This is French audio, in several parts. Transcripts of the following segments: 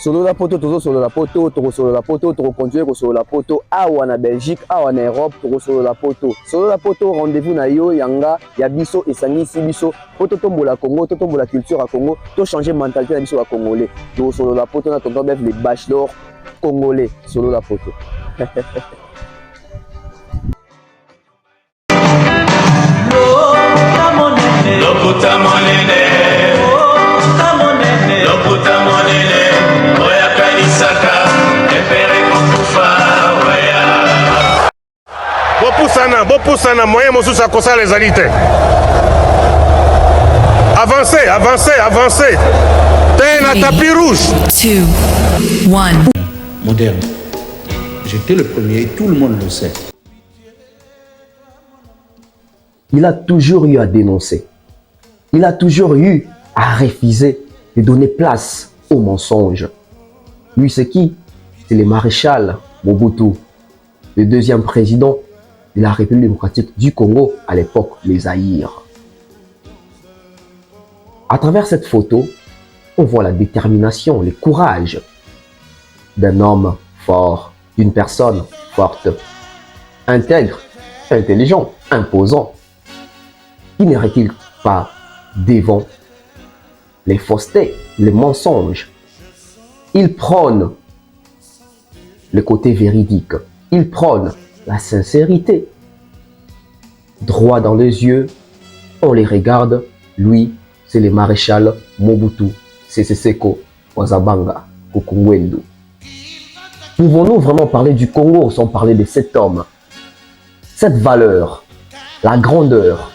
Solo la poto, tozo solo la poto, toko solo la poto, toko continuer solo la poto. Awa na Belgique, awa na Europe, toko solo la poto. Solo la poto, rendez-vous na yo, yanga, ya biso, esangisi biso. Poto tombola Congo, to tombola culture à Congo, to changer mentalité na biso à Congolais. Toko solo la poto, na tonton Bev les bachelors congolais. Solo la poto. Bopusana, moyen mosusa kosa les alités. Avancez, avancez, avancez. T'es un tapis rouge. 2, 1. Moderne. J'étais le premier et tout le monde le sait. Il a toujours eu à dénoncer. Il a toujours eu à refuser et donner place aux mensonges. Lui, c'est qui? C'est le maréchal Mobutu, le deuxième président de la République démocratique du Congo, à l'époque, les Zaïre. À travers cette photo, on voit la détermination, le courage d'un homme fort, d'une personne forte, intègre, intelligent, imposant. Qui n'irait-il pas devant les faussetés, les mensonges? Il prône le côté véridique, il prône la sincérité. Droit dans les yeux, on les regarde. Lui, c'est le maréchal Mobutu Sese Seko Wazabanga Kukungwendu. Pouvons-nous vraiment parler du Congo sans parler de cet homme? Cette valeur, la grandeur,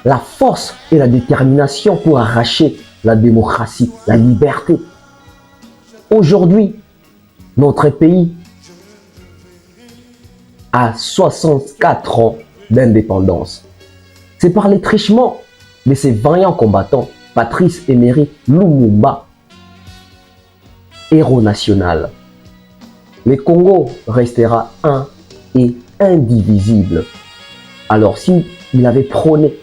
la force et la détermination pour arracher la démocratie, la liberté. Aujourd'hui, notre pays a 64 ans d'indépendance. C'est par les trichements de ces vaillants combattants, Patrice Emery Lumumba, héros national. Le Congo restera un et indivisible. Alors s'il avait prôné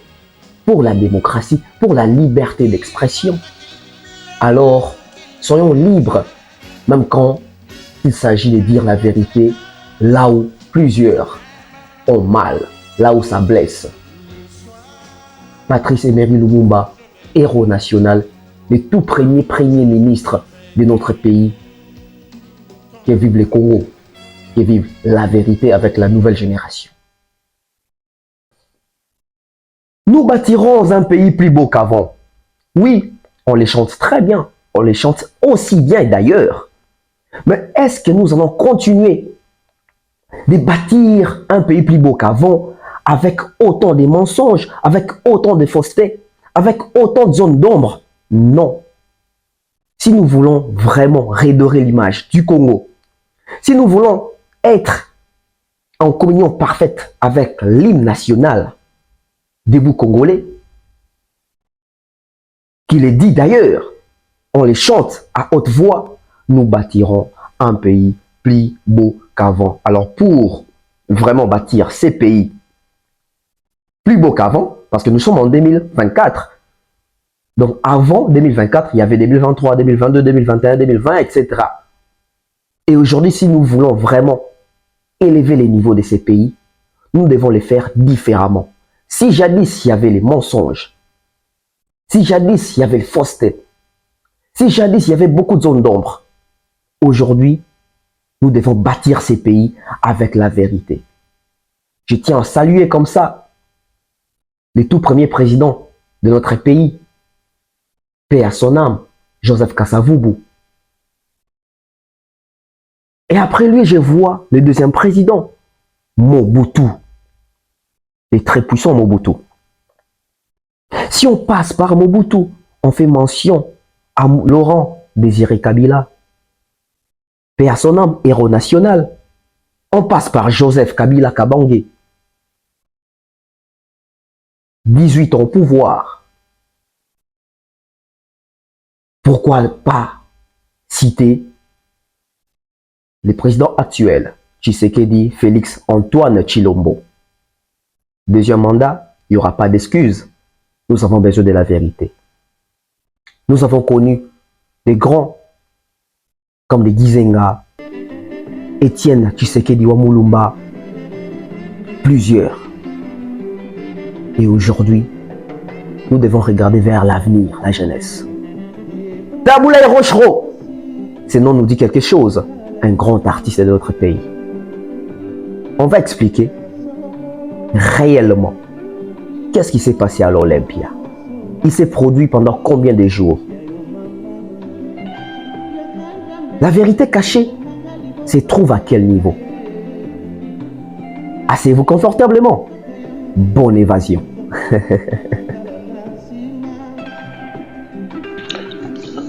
pour la démocratie, pour la liberté d'expression, alors soyons libres, même quand il s'agit de dire la vérité, là où plusieurs ont mal, là où ça blesse. Patrice Emery Lumumba, héros national, le tout premier ministre de notre pays, que vive le Congo, que vive la vérité avec la nouvelle génération. Nous bâtirons un pays plus beau qu'avant. Oui, on les chante très bien, on les chante aussi bien d'ailleurs. Mais est-ce que nous allons continuer de bâtir un pays plus beau qu'avant avec autant de mensonges, avec autant de faussetés, avec autant de zones d'ombre? Non. Si nous voulons vraiment redorer l'image du Congo, si nous voulons être en communion parfaite avec l'hymne national, Debout Congolais, qu'il est dit d'ailleurs, on les chante à haute voix, nous bâtirons un pays plus beau qu'avant. Alors pour vraiment bâtir ces pays plus beaux qu'avant, parce que nous sommes en 2024, donc avant 2024, il y avait 2023, 2022, 2021, 2020, etc. Et aujourd'hui, si nous voulons vraiment élever les niveaux de ces pays, nous devons les faire différemment. Si jadis il y avait les mensonges, si jadis il y avait les faussetés, si jadis il y avait beaucoup de zones d'ombre, aujourd'hui, nous devons bâtir ces pays avec la vérité. Je tiens à saluer comme ça le tout premier président de notre pays, paix à son âme, Joseph Kasavubu. Et après lui, je vois le deuxième président, Mobutu, le très puissant Mobutu. Si on passe par Mobutu, on fait mention à Laurent Désiré Kabila, paix à son âme, héros national. On passe par Joseph Kabila Kabange, 18 ans au pouvoir. Pourquoi pas citer le président actuel, Tshisekedi Félix Antoine Tshilombo? Deuxième mandat, il n'y aura pas d'excuses. Nous avons besoin de la vérité. Nous avons connu des grands comme les Gizenga, Étienne Tshisekedi Wamulumba, plusieurs. Et aujourd'hui, nous devons regarder vers l'avenir, la jeunesse. Daboulaye Rochereau, ce nom nous dit quelque chose, un grand artiste de notre pays. On va expliquer réellement qu'est-ce qui s'est passé à l'Olympia. Il s'est produit pendant combien de jours? La vérité cachée se trouve à quel niveau? Asseyez-vous confortablement. Bonne évasion.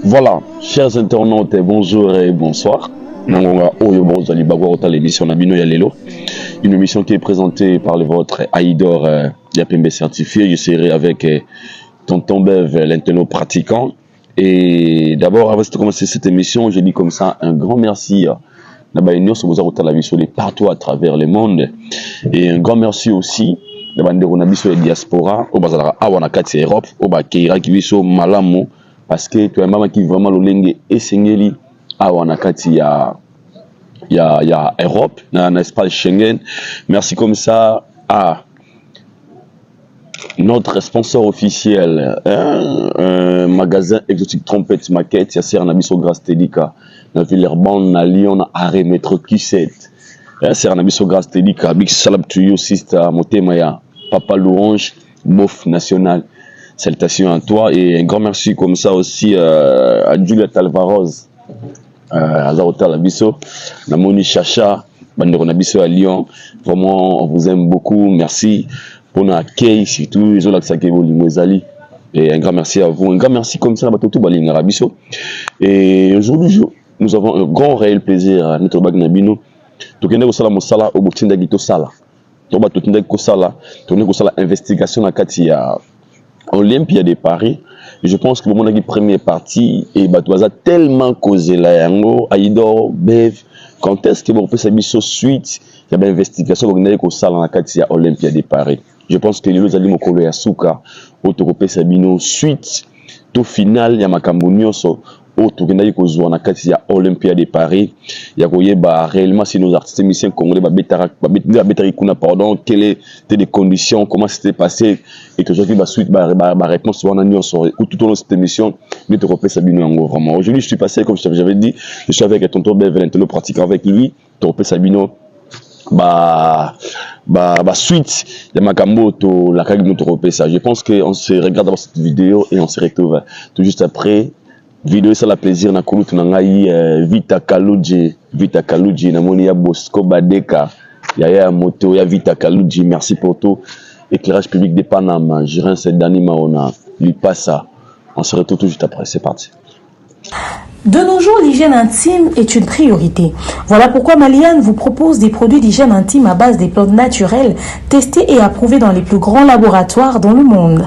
Voilà, chers internautes, bonjour et bonsoir. L'émission Nabino Yalelo, une émission qui est présentée par le vôtre Aïdor Yapembe certifié. Je serai avec Tonton Bev, l'intello pratiquant. Et d'abord, avant de commencer cette émission, je dis comme ça un grand merci à Nabaïnio sur vos la mission de partout à travers le monde. Et un grand merci aussi à la diaspora, au Bazara Awanakati Europe, au Bakeira qui vit sur Malamo. Parce que tu as un maman qui vraiment l'olenge et sengeli à Wanakati ya Europe, dans l'espace Schengen. Merci comme ça à notre sponsor officiel, un magasin exotique trompette maquette, il y a Serre Nabiso Grasse Tedika, dans Villeurbanne, à Lyon, à Métro Q7. Serre Nabiso Grasse Tedika, Big Salab to you, sister Motemaya, Papa Louange, Bof National. Salutations à toi et un grand merci comme ça aussi à Juliette Alvaroz, à Zarota Labiso, Namoni Chacha, Bandero Nabiso à Lyon. Vraiment, on vous aime beaucoup. Merci pour notre accueil, surtout les autres qui sont venus. Et un grand merci à vous. Un grand merci comme ça à Batoto Baling Arabiso. Et aujourd'hui, nous avons un grand réel plaisir à notre Bagnabino. Tokende ko sala mosala au botinda gito sala. Toba totinda ko sala, tourner ko sala investigation na katia Olympia de Paris. Je pense que mon première partie et Batouaza tellement causé la yango Aïdor Bev quand est-ce que vous pouvez faire suite il y a une investigation qu'on a au salle en Katia Olympia de Paris. Je pense que les ali mokolo ya suka autoropé sabino suite tout final il y a makambo so auto kendaki kozwa na kati ya Olympia de Paris ya koyeba réellement si nos artistes musiciens congolais ba betari kuna pardon quelles étaient les conditions, comment c'était passé et que aujourd'hui ba suite ba réponse wana nyonso tout au long de cette émission nous te repère Sabino yango vraiment. Aujourd'hui je suis passé comme j'avais dit, je suis avec Tonton Bev l'intello pratiquant avec lui, te repère Sabino suite de makambo to la kagi notre repère ça. Je pense que on se regarde dans cette vidéo et on se retrouve tout juste après. Vidéo ça la plaisir na kulutu na ngai Vita Kaluji na moni ya Bosco Badeka ya moto ya Vita Kaluji. Merci pour tout éclairage public de Panama Jirin cette d'anima on a lui passe ça. On se retrouve tout juste après, c'est parti. De nos jours, l'hygiène intime est une priorité. Voilà pourquoi Maliane vous propose des produits d'hygiène intime à base des plantes naturelles testés et approuvés dans les plus grands laboratoires dans le monde.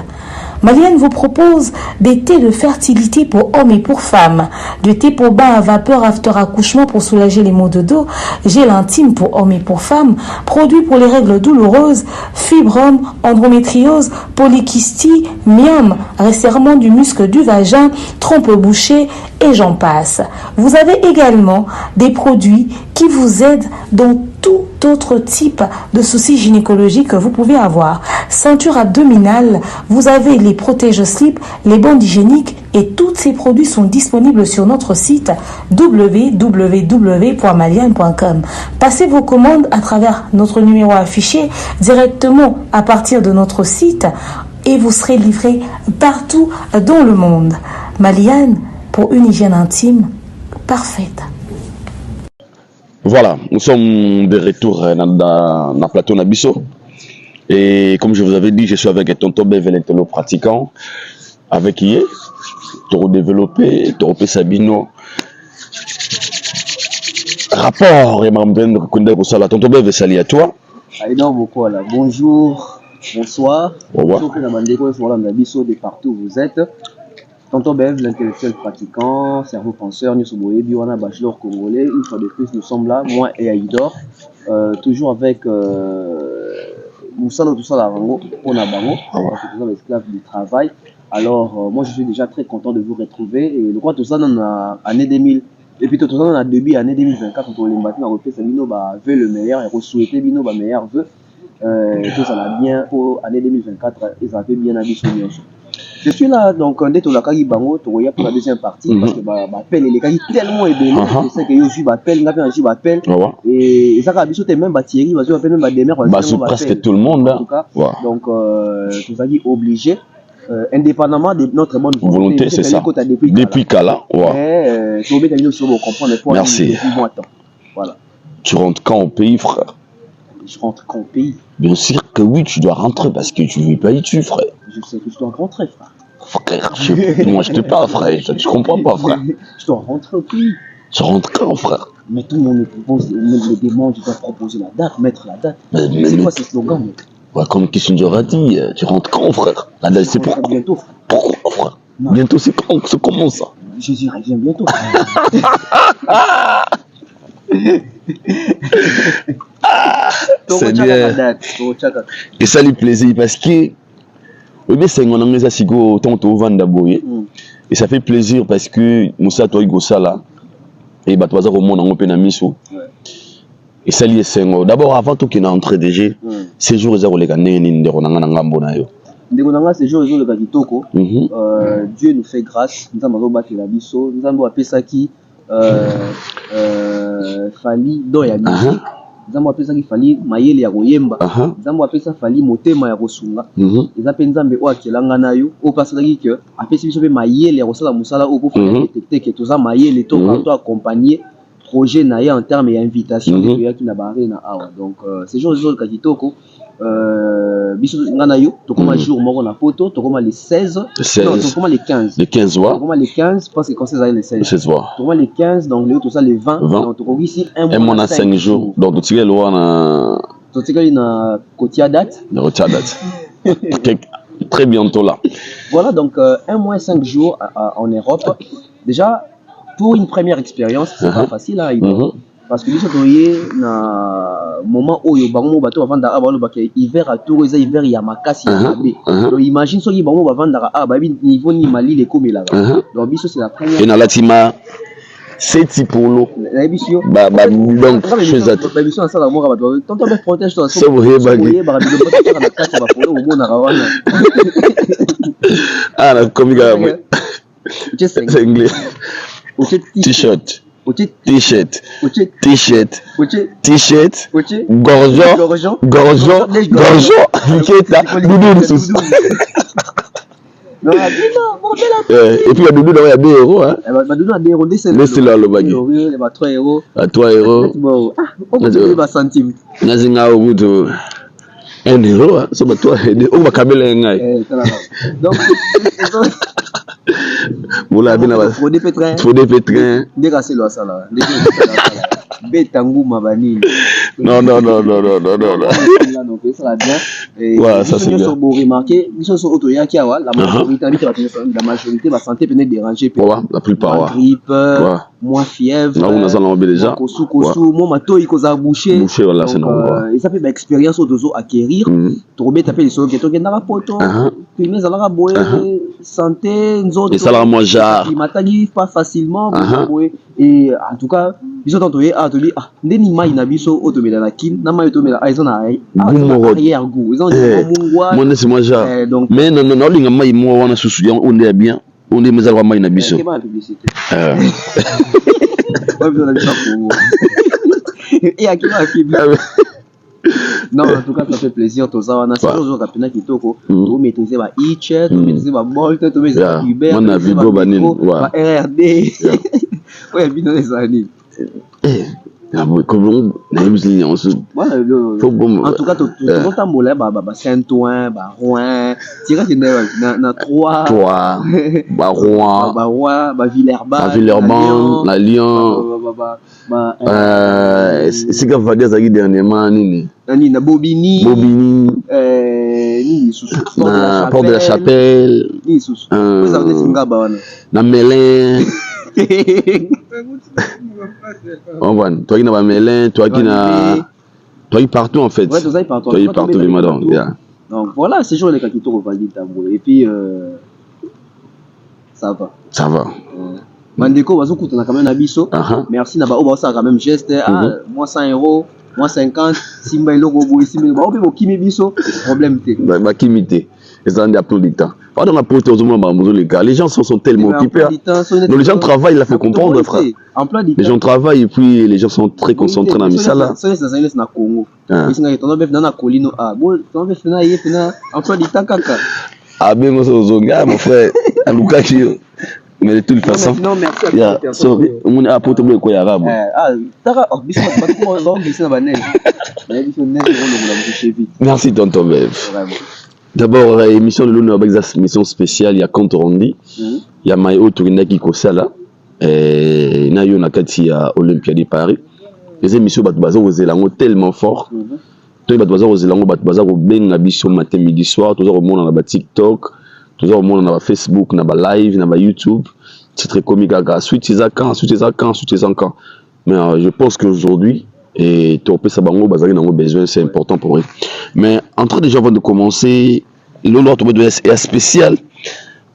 Maliane vous propose des thés de fertilité pour hommes et pour femmes, de thé pour bain à vapeur after accouchement pour soulager les maux de dos, gel intime pour hommes et pour femmes, produits pour les règles douloureuses, fibrome, endométriose, polykystie, myome, resserrement du muscle du vagin, trompe bouchée et j'en passe. Vous avez également des produits qui vous aident dans tout autre type de soucis gynécologiques que vous pouvez avoir. Ceinture abdominale, vous avez les protège-slip, les bandes hygiéniques et tous ces produits sont disponibles sur notre site www.maliane.com. Passez vos commandes à travers notre numéro affiché directement à partir de notre site et vous serez livré partout dans le monde. Maliane, pour une hygiène intime parfaite. Voilà, nous sommes de retour dans le plateau Nabiso. Et comme je vous avais dit, je suis avec Tonton Bev, l'intello pratiquant, avec qui est Toro développé, Toro Sabino. Rapport, et Mme Tonton Bev, salut à toi. Bonjour, bonsoir. Au revoir. De partout où vous êtes. Tonton Bev, l'intellectuel pratiquant, cerveau penseur, nous sommes Biwana bachelor congolais. Une fois de plus, nous sommes là, moi et Aïdor, toujours avec Moussano, tout ça, on a Bango, toujours l'esclave du travail. Alors, moi, je suis déjà très content de vous retrouver. Et le quoi, tout ça, dans l'année 2000, Et puis tout le temps, on a début année 2024, on les matins, on refait ça, Bino veut le meilleur, et on souhaitait Bino meilleur vœu. Tout ça va bien pour l'année 2024, et ça fait bien à Bissou. Je suis là, donc, dès que tu as dit Bango, tu regardes pour la deuxième partie, parce que l'appel, il est tellement ébélé, je sais que je m'appelle, je m'appelle, et ça va Bissou, tu es même Thierry, parce que tu même Demer, c'est presque tout le monde, en tout cas. Donc, tu as dit obligé. Indépendamment de notre bonne volonté, c'est ça. Depuis Kala, merci. Voilà. Tu rentres quand au pays, frère? Je rentre quand au pays? Bien sûr que oui, tu dois rentrer parce que tu vis pas ici, frère. Je sais que je dois rentrer, frère. Frère, moi je te parle, frère. Je comprends pas, frère. Je dois rentrer au pays. Tu rentres quand, frère? Mais tout le monde me propose, me demande, je dois proposer la date, mettre la date. Mais c'est quoi ce slogan? Ouais, comme Kissinger a dit, tu rentres quand, frère? La date, c'est pourquoi? Bientôt, frère. Pourquoi, frère? Non. Bientôt, c'est quand? C'est comment ça? Je dirais, viens bientôt. C'est bien. Et ça lui plaisir parce que et ça fait plaisir parce que Moussa toi Gosala et bah toi au monde en open amiso. Et ça lui est d'abord avant tout qu'il est entré déjà ces jours ils ont les gagner ni ronanga ngambo na yo. Ndekonanga ces jours ils ont le gagitoko. Dieu nous fait grâce, nous avons battu la biso, nous avons appelé ça qui fali do ya musique. Nzambo apesa ki fali mayele ya koyemba. Nzambo apesa fali motema ya kosunga. Eza pe nzambe o akelanga na yo o pasaki que apesi biso pe mayele ya kosala musala o pour faire détecter que toza mayele to quand accompagner projet na ya en terme ya invitation de ya ki na barre na awa. Donc ces jours ka kitoko biso ngana yo to comme jour moko na poto to comme les 16 non to comme les 15 ouais. Comme les 15 parce que quand c'est les 16 ouais. To comme les 15 donc les tout ça les 20 donc to ici un mois na 5 jours donc tu tirer loin na to tirer na kotia date très bientôt là. Voilà donc un mois 5 jours en Europe déjà pour une première expérience c'est pas facile à parce que biso toye na moment oyo bango bato bavanda abalo baké hiver à tour eza hiver ya makasi ya bé donc imagine soki bango bavanda ba niveau ni mali le komela donc biso c'est la première et na latima c'est tipolo la biso donc chose à ba biso ça la mo bato tonto be protège toi c'est vrai bagé ba biso ba na kati ba polo au mona rawana ah la comica c'est anglais t-shirt T-shirt, gorgeon, et puis il y a Doudou, il y a 2 euros. Hein. Doudou a 2 euros, laissez là le bagage. Il y a 3 euros. À 3 euros. On peut pas centime. Nazinga au bout de 1 euro, ça va toi aider. On va caméler un gars. Donc, voilà, bien là. Faut des pétrins. Dégager le sala. Betangu mabani. Non. Donc ça va bien. Et ça c'est bien. Vous remarquez, ils sont autoyaki awa, la majorité va santé peut-être déranger. La plupart. Grippe, moins fièvre. Là on a ça déjà. Kosu, moi mato il cause boucher. Boucher voilà c'est normal. Et ça fait une expérience au dozo acquérir. Trouver taper les sols qui tombent dans la poto. Puis mais alors boire santé nzoto. Et ça la moi jar. Il m'attendit pas facilement et en tout cas biso tantoye tobi ndeni mai na biso otomela la kin na mai otomela aizona arrière goût ils ont mungwa moi c'est moi jar mais non linga mai mo wana susu on est bien on est mezalwa mai na biso c'est pas publicité et à qui va non en tout cas ça fait plaisir tout ça on a ça toujours rapina kitoko to maîtriser ba e-chat to maîtriser ba bolt to maîtriser ba Uber on a vidéo banine ba RRD ouais bino les années comment on se en tout cas tout tambola ba Saint-Ouen ba Rouen tira na 3 ba Rouen ba Villeurbanne la Lyon c'est que va dire dernièrement nini na Bobigny ni sous Porte de la Chapelle ni sous vous avez des ngaba wana na Melun on voit toi qui na Melun toi qui partout en fait ouais toi partout les madame donc voilà ces jours les kakito valide tambour et puis ça va Mandeko bazo kutana quand même na biso. Merci na ba o ba ça quand même geste moi 100 €, moi 50, simba eloko boy simba ba o pe kimi biso problème té. Ba kimi té. Les gens applaudissent. Pendant la pause, les gens sont tellement occupés. Donc les gens travaillent, il a fait comprendre, frère. Les gens travaillent et puis les gens sont très concentrés dans la misala. Ah ben moi c'est mon frère, à Lukaku. Mais de toute façon, sorry, on a apporté le quoi arabe. Merci tonton Bev. D'abord, émission de l'honneur, émission spéciale, il y a compte rendu, il y a Maïo Tourina qui Kosala, et Nayo Nakati à Olympia de Paris. Les émissions Batbaza aux Zélango tellement fort. Tous les Batbaza aux Zélango, Batbaza au Ben Nabiso matin, midi, soir, toujours au monde dans la TikTok, toujours au monde dans la Facebook, dans la live, dans la YouTube. C'est très comique à suite, c'est quand. Mais je pense qu'aujourd'hui, et Torpé Sabango, Bazari n'a pas besoin, c'est important pour eux. Mais en train déjà avant de commencer, l'autre est spécial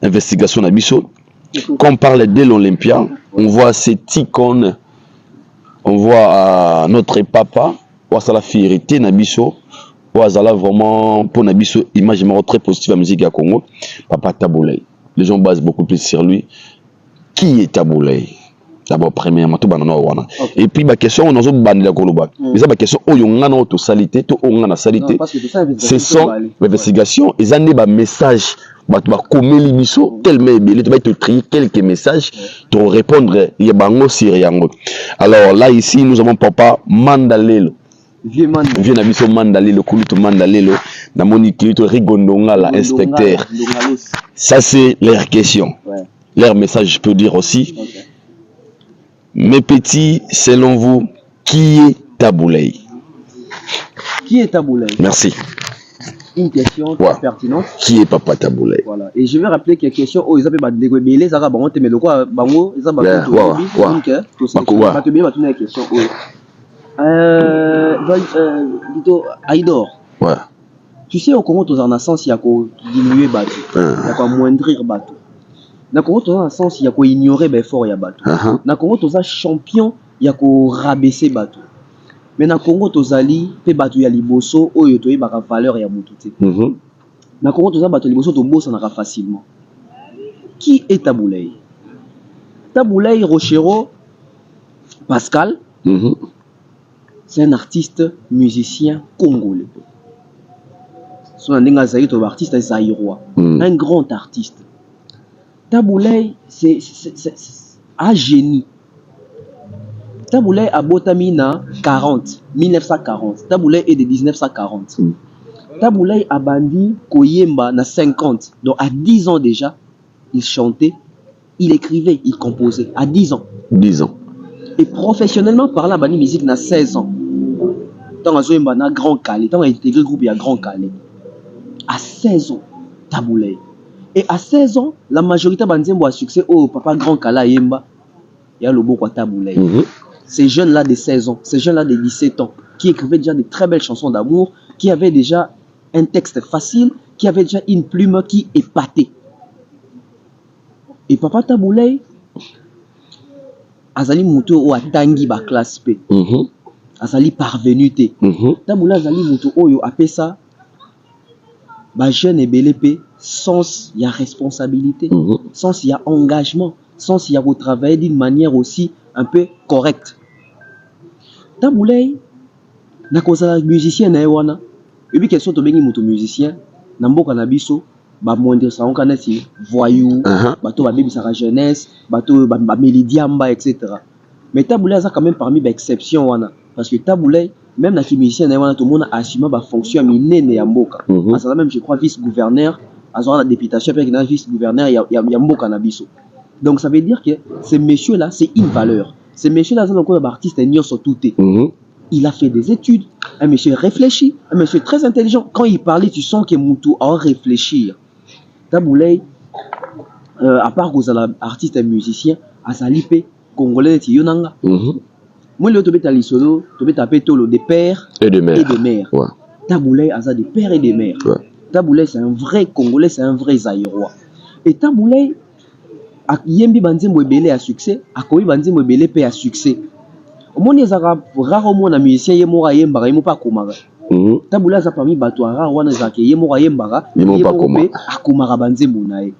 investigation d'Abisso. Quand on parle de l'Olympia, on voit cette icône, on voit notre papa, on voit la fierté d'Abisso, on voit vraiment pour Nabisso, image très positive à la musique à Congo, Papa Taboulay. Les gens basent beaucoup plus sur lui. Qui est Taboulay? D'abord, premièrement, tout banana wana. Et puis, ma question, on a une bande de Koloba. Mais ça, ma question, on a une autre salité, tout on a salité. Ce sont l'investigation, ils ont des messages, comme l'émission, tellement bien, tu vas te trier quelques messages, tu vas répondre, il y a bango siriango. Alors là, ici, nous avons papa Mandalelo. Vieux Nabiso Mandalelo, Kulutu Mandalelo, Namoni Kilito Rigondonga, l'inspecteur. Ça, c'est leur question. Leur message, je peux dire aussi. Mes petits, selon vous, qui est Taboulay? Qui est Taboulay? Merci. Une question très pertinente. Qui est Papa Taboulay? Voilà. Et je vais rappeler quelques questions. Oh, ils appellent des guébélés, ça va bon, mais le quoi, bango, ils appellent Aïdor. Ouais. Tu sais, au Congo, tu as un sens, il y a qu'au diminuer bateau, il y a qu'au moindrir bateau. Na Congo tu as un sens il y a quoi ignorer ben fort il y a bateau. Na Congo tu as champion il y a quoi rabaisser bateau. Mais na Congo tu as li pe bateau ya liboso oyo to yeba valeur ya mutu te. Na Congo tu as bateau liboso to bossa na facilement. Qui est Taboulay? Taboulay Rochero Pascal. C'est un artiste musicien congolais. Son nom est artiste zaïrois. Un grand artiste. Taboulay, c'est un génie. Taboulay a Botamina 1940. Taboulay est de 1940. Taboulay a bandi Koyemba na 50. Donc à 10 ans déjà, il chantait, il écrivait, il composait. À 10 ans. 10 ans. Et professionnellement parlant, bandi musique na 16 ans. Tant à na Grand Calais, tant à intégrer le groupe, il y a Grand Calais. À 16 ans, Taboulay. Et à 16 ans, la majorité de a succès. Oh, papa Grand Kala Yemba, il y a le beau Taboulay. Ces jeunes-là de 16 ans, ces jeunes-là de 17 ans, qui écrivaient déjà de très belles chansons d'amour, qui avaient déjà un texte facile, qui avaient déjà une plume qui épatait. Et papa Taboulay, Azali Mouto ou Atangi ba classe P. Azali parvenu te. Taboulay Azali Mouto ou appelle ça, ba jeune et belle P. Sans il y a responsabilité, sans il y a engagement, sans il y a travailler d'une manière aussi un peu correcte. Taboulay, na cause musicien na wana, et puis question to bengi moto musicien, na mboka na biso, ba moindre sa on kanati voyou, bato ba bebi sa jeunesse, bato ba mélidiamba etc. Mais Taboulay ça quand même parmi les exceptions wana, parce que Taboulay même na musicien na wana tout le monde a assumé ba fonction minene ya mboka. À ça même je crois vice-gouverneur la députation avec un vice-gouverneur, il y a Mboka Nabiso. Donc ça veut dire que ces messieurs-là, c'est une valeur. Ces messieurs-là, c'est encore un artiste sur tout. Il a fait des études, un monsieur réfléchi, un monsieur très intelligent. Quand il parlait, tu sens que Moutou a réfléchir. Taboulay, à part que c'est artiste et musicien, à Salipé, congolais, c'est Yonanga. Moi, le tobé tali solo, tobé tapé tolo des pères et de mères. Taboulay a des pères et des mères. Taboulay, c'est un vrai Congolais, c'est un vrai Zaïrois. Et Taboulay, yembi banzembo ebele à succès akomi banzembo ebele pe à succès omoni ezaka rare omona musicien ye moko ayembaka ye moko akomaka tabula aza parmi bato rare wana ezalaka ye moko ayembaka ye moko mpe akomaka banzembo na ye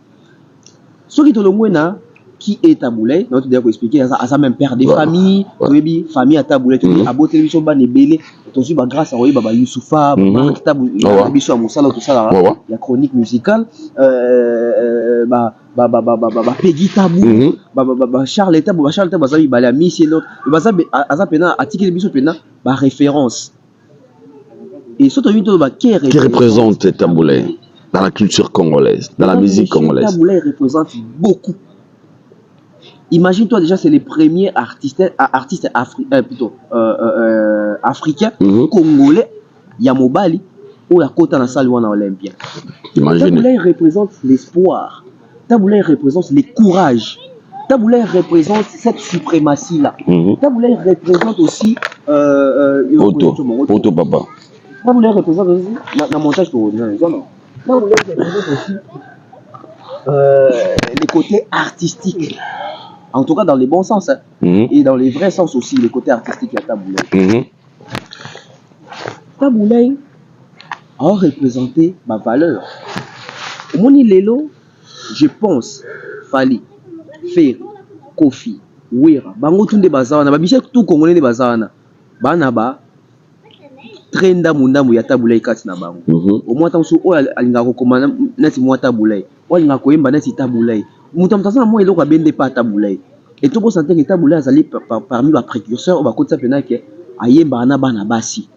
soki tolongwe na qui est Taboulay, donc tu dois expliquer à même père des familles, oui, famille à Taboulay, tu dis à beau télévision ban et belé, tu suis grâce à Baba Youssoufa, Marc Taboulay, Bisso Moussala tout ça là, la chronique musicale, Peggy Tabou, Charles Tabou, Charles Tabou, Bazabi Bala Miss et l'autre, Bazabi Azapena, article Bisso Pena, référence. Et surtout qui représente Taboulay dans la culture congolaise, dans la musique congolaise. Taboulay représente beaucoup. Imagine-toi déjà, c'est les premiers artistes africains, congolais, Yamobali, ou la Kota na salle wana Olympia. Taboulay représente l'espoir. Taboulay représente le courage. Taboulay représente cette suprématie-là. Taboulay représente aussi... Poto papa. Taboulay représente aussi... Dans montage pour Taboulay représente aussi les côtés artistiques. En tout cas, dans les bons sens. Hein. Et dans les vrais sens aussi, les côtés artistiques de Taboulay. Taboulay a représenté ma valeur. Moni Lelo, je pense, Fali, Fer, Kofi, Wera, Bango Tunde Bazana, Babichek tout Congolais de Bazana, Banaba, Trenda Mundamu ya Taboulay Katina Bango. Au moins, tant que tu as recommandé, n'est-ce moi Taboulay. Ou as koyemba n'est-ce Taboulay. Moutamtasa moi eloko bende pas Taboulay et tout pour sentir que Taboulay azali parmi les précurseurs ba kotsa pena ke ayemba na bana basi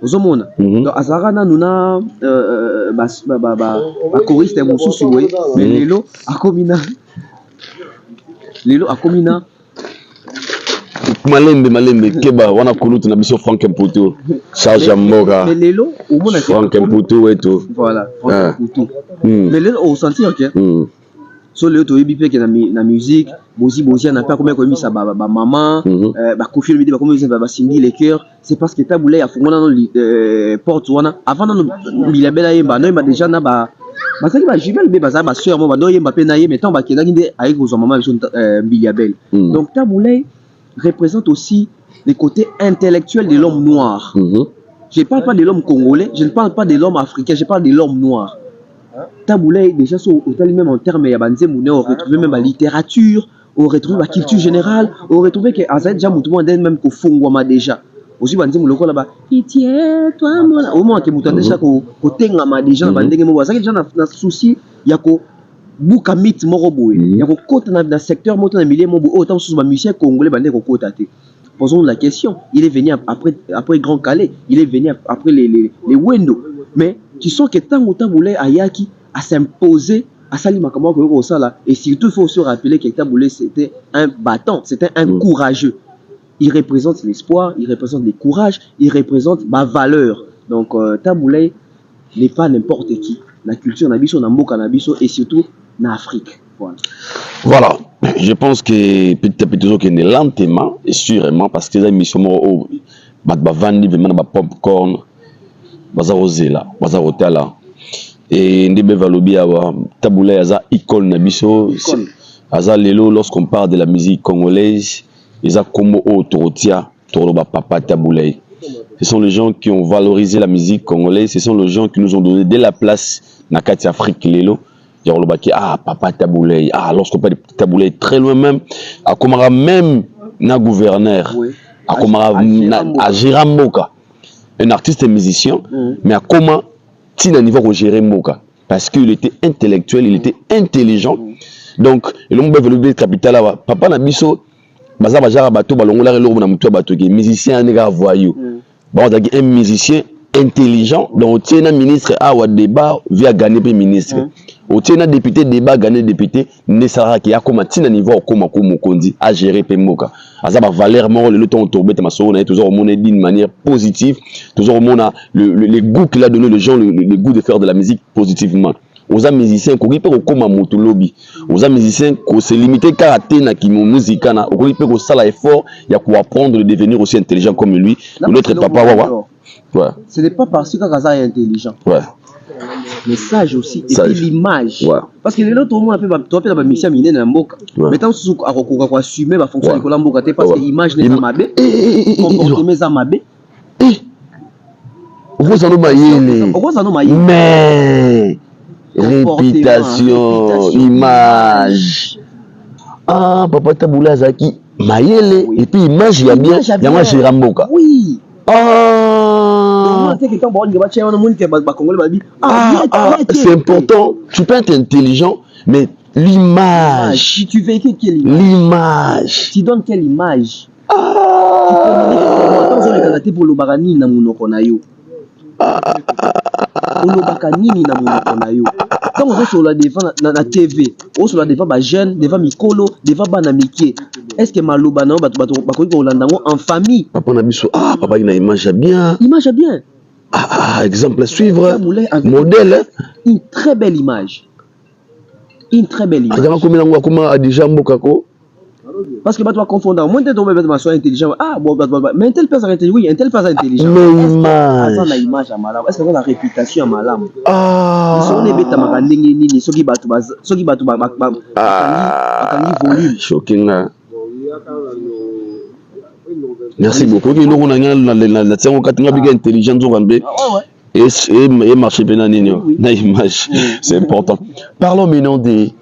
ozomona donc azara na nuna ba choriste mususu we mais lelo akomina malembe keba wana kulutu na biso Frank Mputu charge mboka mais lelo omona Frank Mputu wetu voilà Frank Mputu mais lelo on sentir que so le to yebi peke na musique bozi na pas comme ça ba maman ba Kofi Olomide ba comme ça ba Cindy les cœurs c'est parce que Taboulay a fongona no porte wana avant no bilabela yemba no yemba déjà na ba basaki ba jumelle be baza ba sœur mo ba no yemba pe na ye mais tant ba kendaki nde avec vos maman bilabel donc Taboulay représente aussi les côtés intellectuels de l'homme noir. Je ne parle pas de l'homme congolais, je ne parle pas de l'homme africain, je parle de l'homme noir. Taboulay, déjà, même en termes, on retrouve même la littérature, on retrouve la culture générale, on retrouve que Azaïd Jamoutouma même qu'au Fongwama déjà. Aussi, on dit que là-bas, toi, moi, au moins que Moutan déjà, qu'au Tengama déjà, on dit que ça, déjà, dans souci, il y a qu'au Boukamit Moroboé, il y a qu'au côté dans le secteur, moi, dans le milieu, autant sous ma musicien congolais, on dit qu'au côté. Posons la question, il est venu après Grand Calais, il est venu après les Wendo. Mais tu sens que tant que Taboulay Ayaki à s'imposer à Salima Kamako et surtout il faut se rappeler que Taboulay c'était un battant, c'était un courageux. Il représente l'espoir, il représente le courage, il représente ma valeur. Donc Taboulay n'est pas n'importe qui. La culture Nabiso, Namboka Nabiso et surtout en Afrique. Voilà. Je pense que petit à petit qu'on est lentement et sûrement parce que les émissions au vandi vraiment popcorn baza ozela baza otala et ndebe valobi awa Taboulay aza icône na biso aza lelo lorsqu'on parle de la musique congolaise eza comme autorotia toroba papa Taboulay. Ce sont les gens qui ont valorisé la musique congolaise, ce sont les gens qui nous ont donné de la place na kati Afrique lelo. Ah, papa Taboulay, ah, lorsqu'on parle de Taboulay, très loin même, à Komara même, na gouverneur, à Komara, à Jiramboka, un artiste et musicien, mais à comment, tina niveau au Jiramboka, parce qu'il était intellectuel, il était intelligent, donc, et l'homme veut le capital, papa Nabiso, baza bajara bateau, balongola, l'homme na mutua bateau, qui est musicien, un gars voyou, bon, un musicien intelligent, donc, tiens, un ministre, ah, ou débat, via gagner un ministre. Au tien député débat gagné député ne sera qui a comme tina niveau comme kondi à gérer pemoka azaba valeur mort le temps tourbé ma so on est toujours au monde d'une manière positive toujours au monde le goût qu'il a donné les gens le goût de faire de la musique positivement aux musiciens qui peut comme moto lobby aux musiciens qui se limiter karaté na qui musique na qui peut ça l'effort il y a pour apprendre de devenir aussi intelligent comme lui notre papa wawa ouais ce n'est pas parce que Kaza est intelligent ouais message aussi et Sage. puis l'image. Ouais. Parce que les autres, au moins, tu appelles la mission minée dans Mboka. Ouais. Mais tant que tu assumer la fonction Ouais. de Mboka, parce que Ouais. l'image n'est pas mabé, comportement n'est pas mabé. Vous en avez mais réputation, image. Ah, papa Taboula Zaki, Mayele, et puis image, il y a bien, il y a moi, j'ai Ramboka. Oui. Ah, c'est important. Tu peux être intelligent, mais l'image. Si tu véhicules quelle image? L'image. Tu donnes quelle image? Ah, Pour le barani na munoko na yo. Olobaka nini na munoko na yo. Quand on est sur la défense na TV, on sur la défense ba jeune, devant mikolo, devant bana miké. Est-ce que maloba na bato ko Holanda en famille? papa na biso, ah, papa il a image bien. Image bien. Ah, exemple à suivre. Modèle. Une très belle image. Une très belle image. Comment a déjà Mbokako? Parce que tu vas confondre. Moi, tu es soit intelligent. Ah, bon, mais un tel personne intelligent. Oui, un tel personne intelligent. Mais image. Est-ce l'image à malam? Est-ce qu'on a la réputation à malam? Ah. Si on est bête à maranding, ni ceux qui battent, volume. Shocking. Merci beaucoup. Nous avons la intelligent et marcher bien en image. C'est important. Parlons maintenant des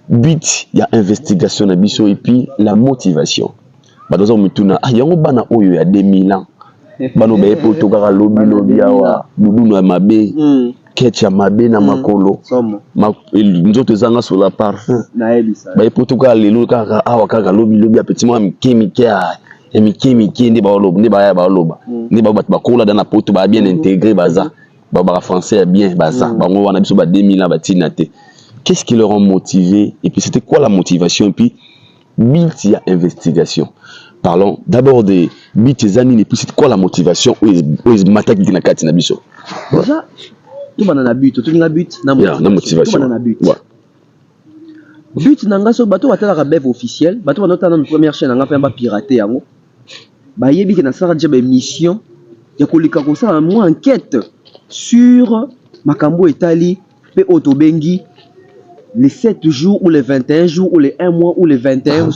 but, il y a investigation na biso et puis la motivation. Dans un mituna, ah yango bana oyo ya 2000 ans. Bano be po to kaka lobby awa, dudu na mabe, ketcha mabe na makolo. Nzoto zanga sur la parfum. Na ebisa. Ba po to kaka lelo kaka awa kaka lobby a petit moi mike et mike ndi ba loba, ndi ba loba. Ndi ba bat bakola dans la poto ba bien intégré baza. Ba français bien baza. Bango wana biso ba 2000 ans ba tinate. Qu'est-ce qui leur a motivé? Et puis c'était quoi la motivation? Et puis, but, il y a investigation. Parlons d'abord des buts et années. Et puis c'est quoi la motivation? Où ils m'attaquent dans la carte nabiso. Déjà, tout le monde a un but. Tout le monde a un but. Na motivation. Tout le monde a un but. But, nanga so bateau a tel rêve officiel. Bateau a noté dans notre première chaîne. Nanga fait un bas piraté yango. Ba yebi que na sara déjà mission. Ya kolika ko ça moi enquête sur makambo etali pe otobengi. Les 7 jours ou les 21 jours ou les 1 mois ou les 21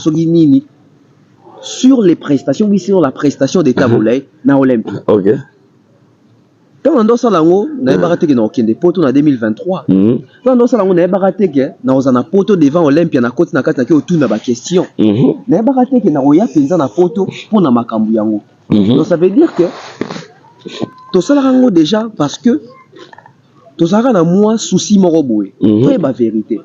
sur les prestations, oui, sur la prestation d'État volé na Olympia. Ok. Quand on doit ça là, on a baraté que na okende poto na 2023. Quand on doit ça là, on a baraté que na ozana poto devant Olympia na côté na kati na ke na ba question. Na baraté que na oya penza na poto pour na makambu yango. Donc ça veut dire que to ça là déjà parce que tous à moi souci moroboé très ba vérité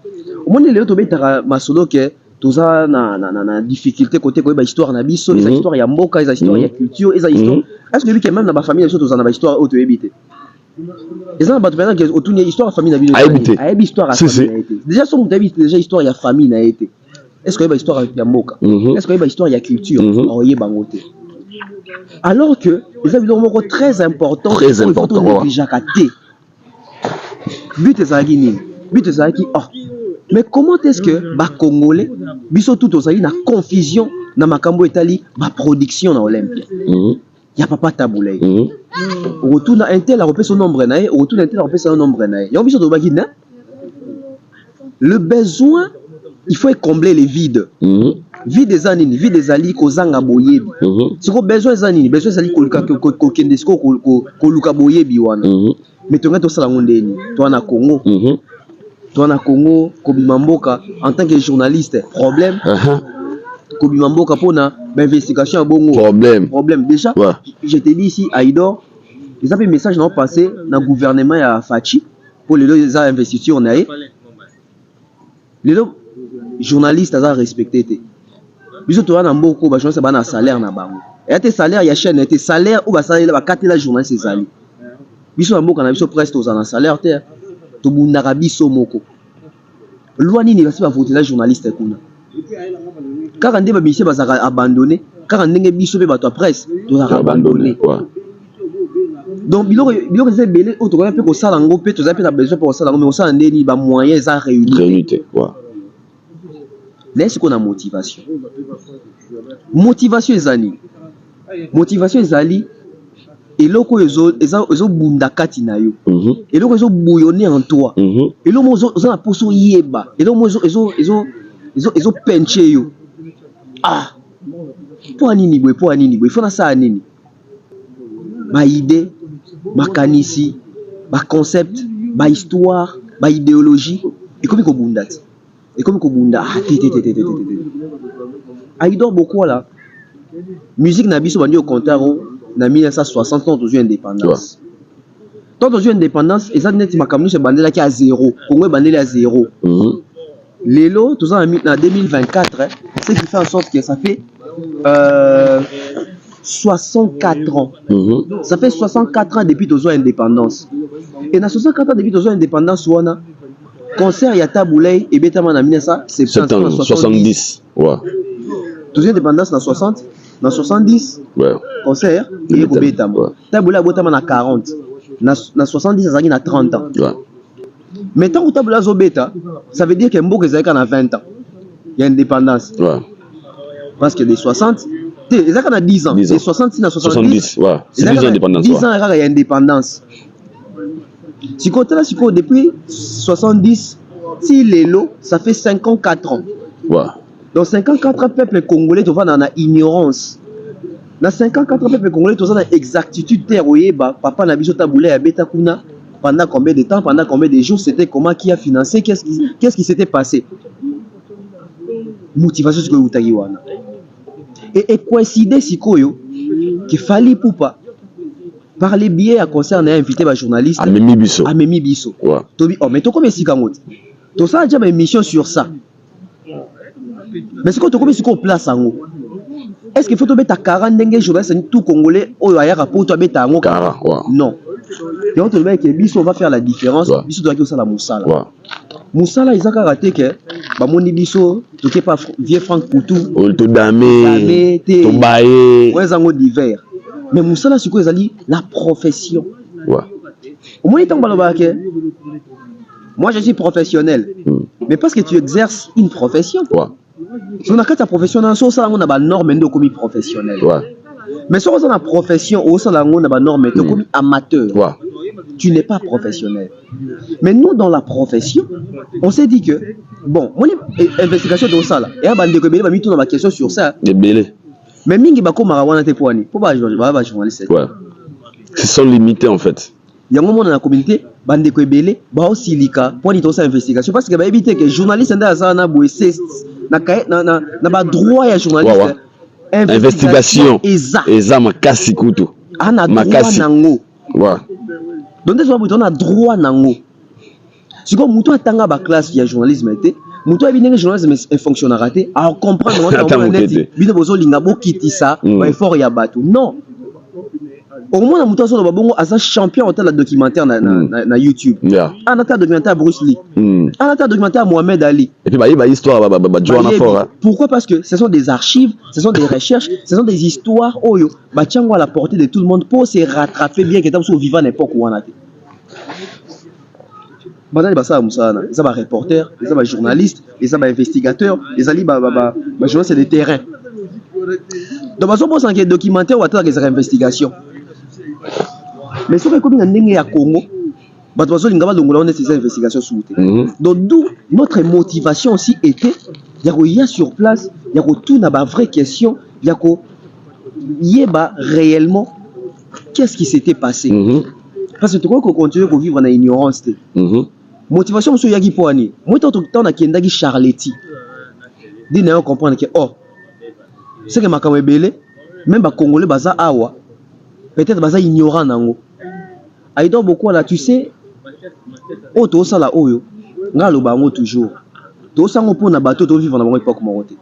au monde les autres bêta masolo que tous à na difficulté côté quoi histoire na biso les histoires ya mboka les histoires ya culture les histoires est-ce que lui même dans ma famille les autres na ba histoire auto éviter les gens battu maintenant que autour de histoire famille na biso a histoire à famille déjà son déjà histoire ya famille na été est-ce que ba histoire ya mboka est-ce que ba histoire ya culture oye bangote alors que les avis très important but ezalaki nini? But ezalaki mais comment est-ce que ba congolais biso tout ozali na confusion na makambo etali ba production na Olympia? Ya papa Taboulay. Retourne un tel a repé son nombre naé, retourne un tel a repé son nombre naé. Ya biso to baki na le besoin, il faut combler les vides. Vide des années, vide des ali kozanga boyebi. Si ko besoin zanini, besoin zali ko kendesko ko luka boyebi wana. Mais tu as ça ndeni toi na Congo kobima mboka en tant que journaliste problème kobima mboka pona investigation à bongo problème déjà je te dis ici Aïdor ils ont un message non passé dans le gouvernement ya Fachi pour les investitures on a les journalistes à respecter biso to na mboko ba journaliste ba na salaire na bango et tes salaire ya chaîne et tes salaire ou ba salaire ba katela journaliste ezali biso mboka na biso presque aux salaire terre to bundaka biso moko loi nini basi ba voter la journaliste kuna kaka ndeba mission bazaka abandonné kaka ndenge biso pe bato presse to abandonné donc biloko c'est belé auto ko pe ko sala ngo pe to za pe na besoin pour sala ngo mais on sala ndeni ba moyens za réunir là c'est qu'on a motivation ezali eloko ezo bunda kati na yo eloko ezo bouillonner en toi eloko ozo na poso yeba eloko ezo penche yo po anini boy faut na ça nini ba idée makanisi ba concept ba histoire ba idéologie ekomi ko bunda Aïdor beaucoup là musique na biso bandi au compteur na 1960 ans de indépendance. Tant de indépendance et ça net makamnu se bandela qui à zéro. Congo bandela à zéro. Lelo tout ça en 2024 hein, ce qui fait en sorte que ça fait 64 ans. Ça fait 64 ans depuis tozo indépendance. Et dans 64 ans depuis tozo indépendance wana concert ya Taboulay et betama na 1970. Ouais. Tozo indépendance na 60 dans 70 concert et betama. Taboulay botama na 40. Na 70 ça na 30 ans. Mais tant que Taboulay zo beta, ça veut dire que Mboka ezalika na 20 ans. Il y a indépendance. Parce que des 60 ils ont 10 ans. Des 60 na 70. Ouais. C'est plus indépendance. 10 ans il y a indépendance. Si côté là depuis 70 si l'élo ça fait 54 ans. Donc 54 ans peuple congolais tu vas dans la ignorance. Dans 54 ans peuple congolais tu vas dans exactitude terroyer papa na biso Taboulay ya beta kuna pendant combien de temps, pendant combien de jours, c'était comment, qui a financé, qu'est-ce qui s'était passé. Motivation c'est que vous t'avez wana. Et coïncider si koyo qu'il fallait pour pas par les biais à concerne invité par journaliste Amemi Bisso. Tobi oh mais to comme si kangote. To ça déjà une émission sur ça. Mais c'est quoi to comme si ko place en haut. Est-ce qu'il faut te mettre à 40 dengue journaliste tout congolais au aya rapport to mettre en haut. Non. Et on te dit que Bisso va faire la différence. Bisso doit que ça la Moussala. Moussala ils ont raté que bah mon Bisso tu t'es pas vieux Franck Poutou. To damé. To baé. Ouais zango d'hiver. Mais Moussala c'est quoi ils la profession. Au moins il tombe là que moi je suis professionnel. Mais parce que tu exerces une profession. Si on a ta profession dans ça on a ba norme de comme professionnel. Mais si on a une profession, on a une norme, tu es comme amateur. Tu n'es pas professionnel. Mais nous, dans la profession, on s'est dit que, bon, mon investigation de ça, et à bande de mis tout dans ma question sur ça. Mais mingi bako marawana te poani. Pourquoi journaliste? C'est sont limités en fait. Il y a un moment dans la communauté, bande de Kwebele, ba aussi lika, poani to sa investigation parce que va éviter que journaliste nda za na boissé na ba droit ya journaliste. Investigation eza makasi kutu ana makasi nango donc on a droit nango si comme muto atanga ba classe ya journalisme était muto abinenge journalisme fonctionne raté à comprendre comment net bino bozo linga bokitisa ba effort ya bato non au moins muto so babongo asa champion en documentaire na YouTube en documentaire Bruce Lee en documentaire Mohamed Ali et puis bah histoire Joanna Fort. Pourquoi? Parce que ce sont des archives, ce sont des recherches, ce sont des histoires oyo ba tiango à la portée de tout le monde pour se rattraper bien que tant vivant n'importe où on a été. Bana ba ça musana, ça ba reporter, ça ba journaliste, ça ba investigateur, les ali ba journaliste de terrain. Donc ba so pense que documentaire ou attendre des investigations. Mais ce que comme na ndenge ya Congo donc d'où notre motivation aussi était il y a sur place il y a tout na vraie question il y a réellement qu'est-ce qui s'était passé parce que tu crois qu'on continue à vivre dans l'ignorance motivation monsieur yaki poani moi tout le temps na kendaki Charletti dit na comprendre que oh c'est que makamwe belé même ba congolais baza awa peut-être baza ignorant nango aidon beaucoup là tu sais oh to sala oyo nga lo bango toujours to sango pona bato to vivre na bango époque morote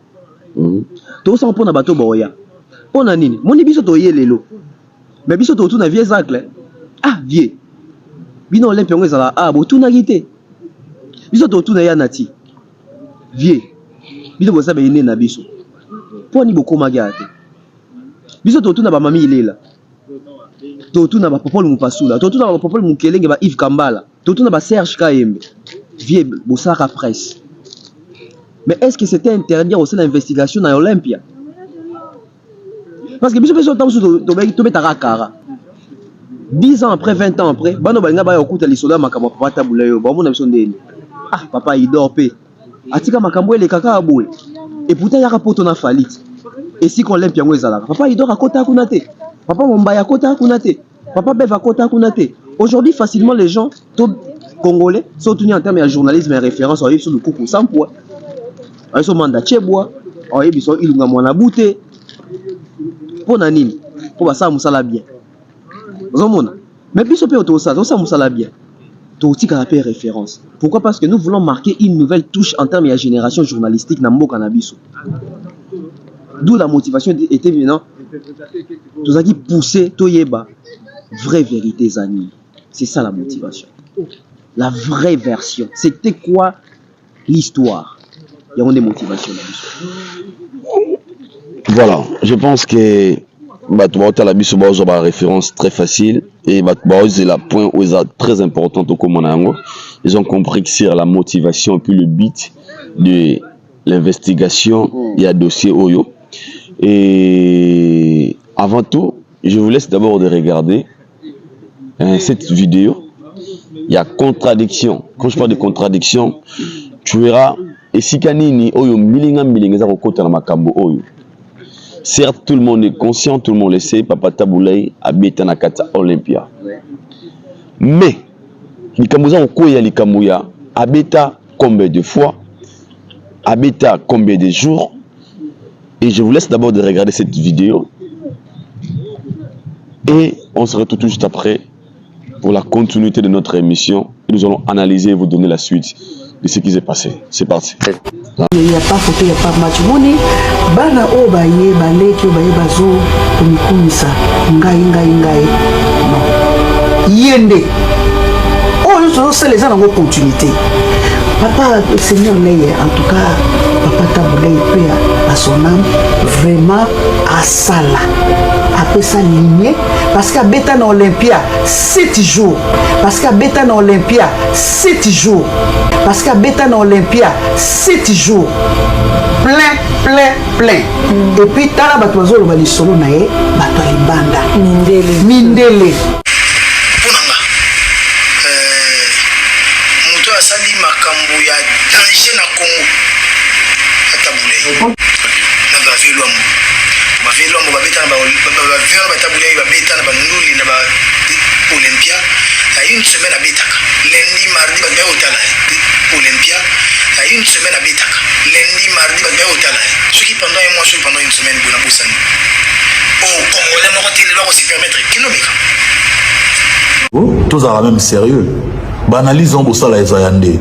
to sango pona bato boya pona nini moni biso to yelelo mais biso to tuna vieux zacle vieux bino olympe ngo ezala bo tuna gite biso to tuna ya nati vieux bino bosa be na biso poni bokoma gate biso to tuna ba mami ilela to tuna ba popol mupasula to tuna ba popol mukelenge ba Yves Kambala to tuna ba Serge Kayembe vieux bosaka presse. Mais est-ce que c'était interdit aussi l'investigation dans Olympia? Parce que biso temps to betara kara 10 ans après, 20 ans après, bano balinga ba yokuta lisoda makambo papa tabula yo. Ba mona biso ndeni. Ah, papa il dort pe. Atika makambo ele kaka aboué. Et pourtant yaka poto na falit. Et si qu'on l'aime piango ezalaka. Papa il dort à kota kunate. Papa Mombaya kota kunate. Papa Beva kota kunate. Aujourd'hui facilement les gens congolais sont tenus en termes de journalisme et référence sur le coucou sans poids. Ils sont mandat chebois. Ils sont ilunga mwana bouté. Pour nanini. Pour ça musala bien. Mais puis, ça musala bien. Tout aussi caractère référence. Pourquoi? Parce que nous voulons marquer une nouvelle touche en termes de génération journalistique dans le cannabis. D'où la motivation était maintenant. Tout ça qui poussait Toyeba. Vraie vérité, Zani. C'est ça la motivation. La vraie version. C'était quoi l'histoire? Il y a des motivations là-dessus. Voilà, je pense que la référence très facile et c'est la point où ils très important au Comonango. Ils ont compris que c'est la motivation et puis le but de l'investigation et un dossier Oyo. Et avant tout, je vous laisse d'abord de regarder cette vidéo. Il y a contradiction. Quand je parle de contradiction, tu verras et si kanini Oyo milinga za kokota na makambo Oyo. Certes, tout le monde est conscient, tout le monde le sait, Papa Taboulay habite na kata Olympia. Mais, Likamuza Okoya Likamuya habite combien de fois, habite combien de jours. Et je vous laisse d'abord de regarder cette vidéo. Et on se retrouve tout juste après pour la continuité de notre émission. Et nous allons analyser et vous donner la suite de ce qui s'est passé. C'est parti. Il n'y a pas photo, il n'y a pas match. Moni, bana obaye, baleki obaye bazo, kumikumisa, ngai. Non. Yende. Oh, c'est les gens en opportunité. Papa, Seigneur Leye, en tout cas, Papa Taboulay, paix à son âme, vraiment à Sala. Après ça, ligné, parce qu'à Bétan Olympia, 7 jours. Parce qu'à Bétan Olympia, 7 jours. Parce qu'à Bétan Olympia, 7 jours. Plein. Et puis, Tala Batouazo, le Balisolo Nae, Batouali Banda. Mindele. Une semaine à Bétaka. Lundi, mardi, bah, bien au Talaï. Olympia. Une semaine à Bétaka. Lundi, mardi, bah, bien au Talaï. Ceux qui pendant un mois, ceux pendant une semaine, Bona Boussani. Au Congolais, on va aussi permettre économique. Tous à la même sérieux. Banalisons pour ça la Zayande.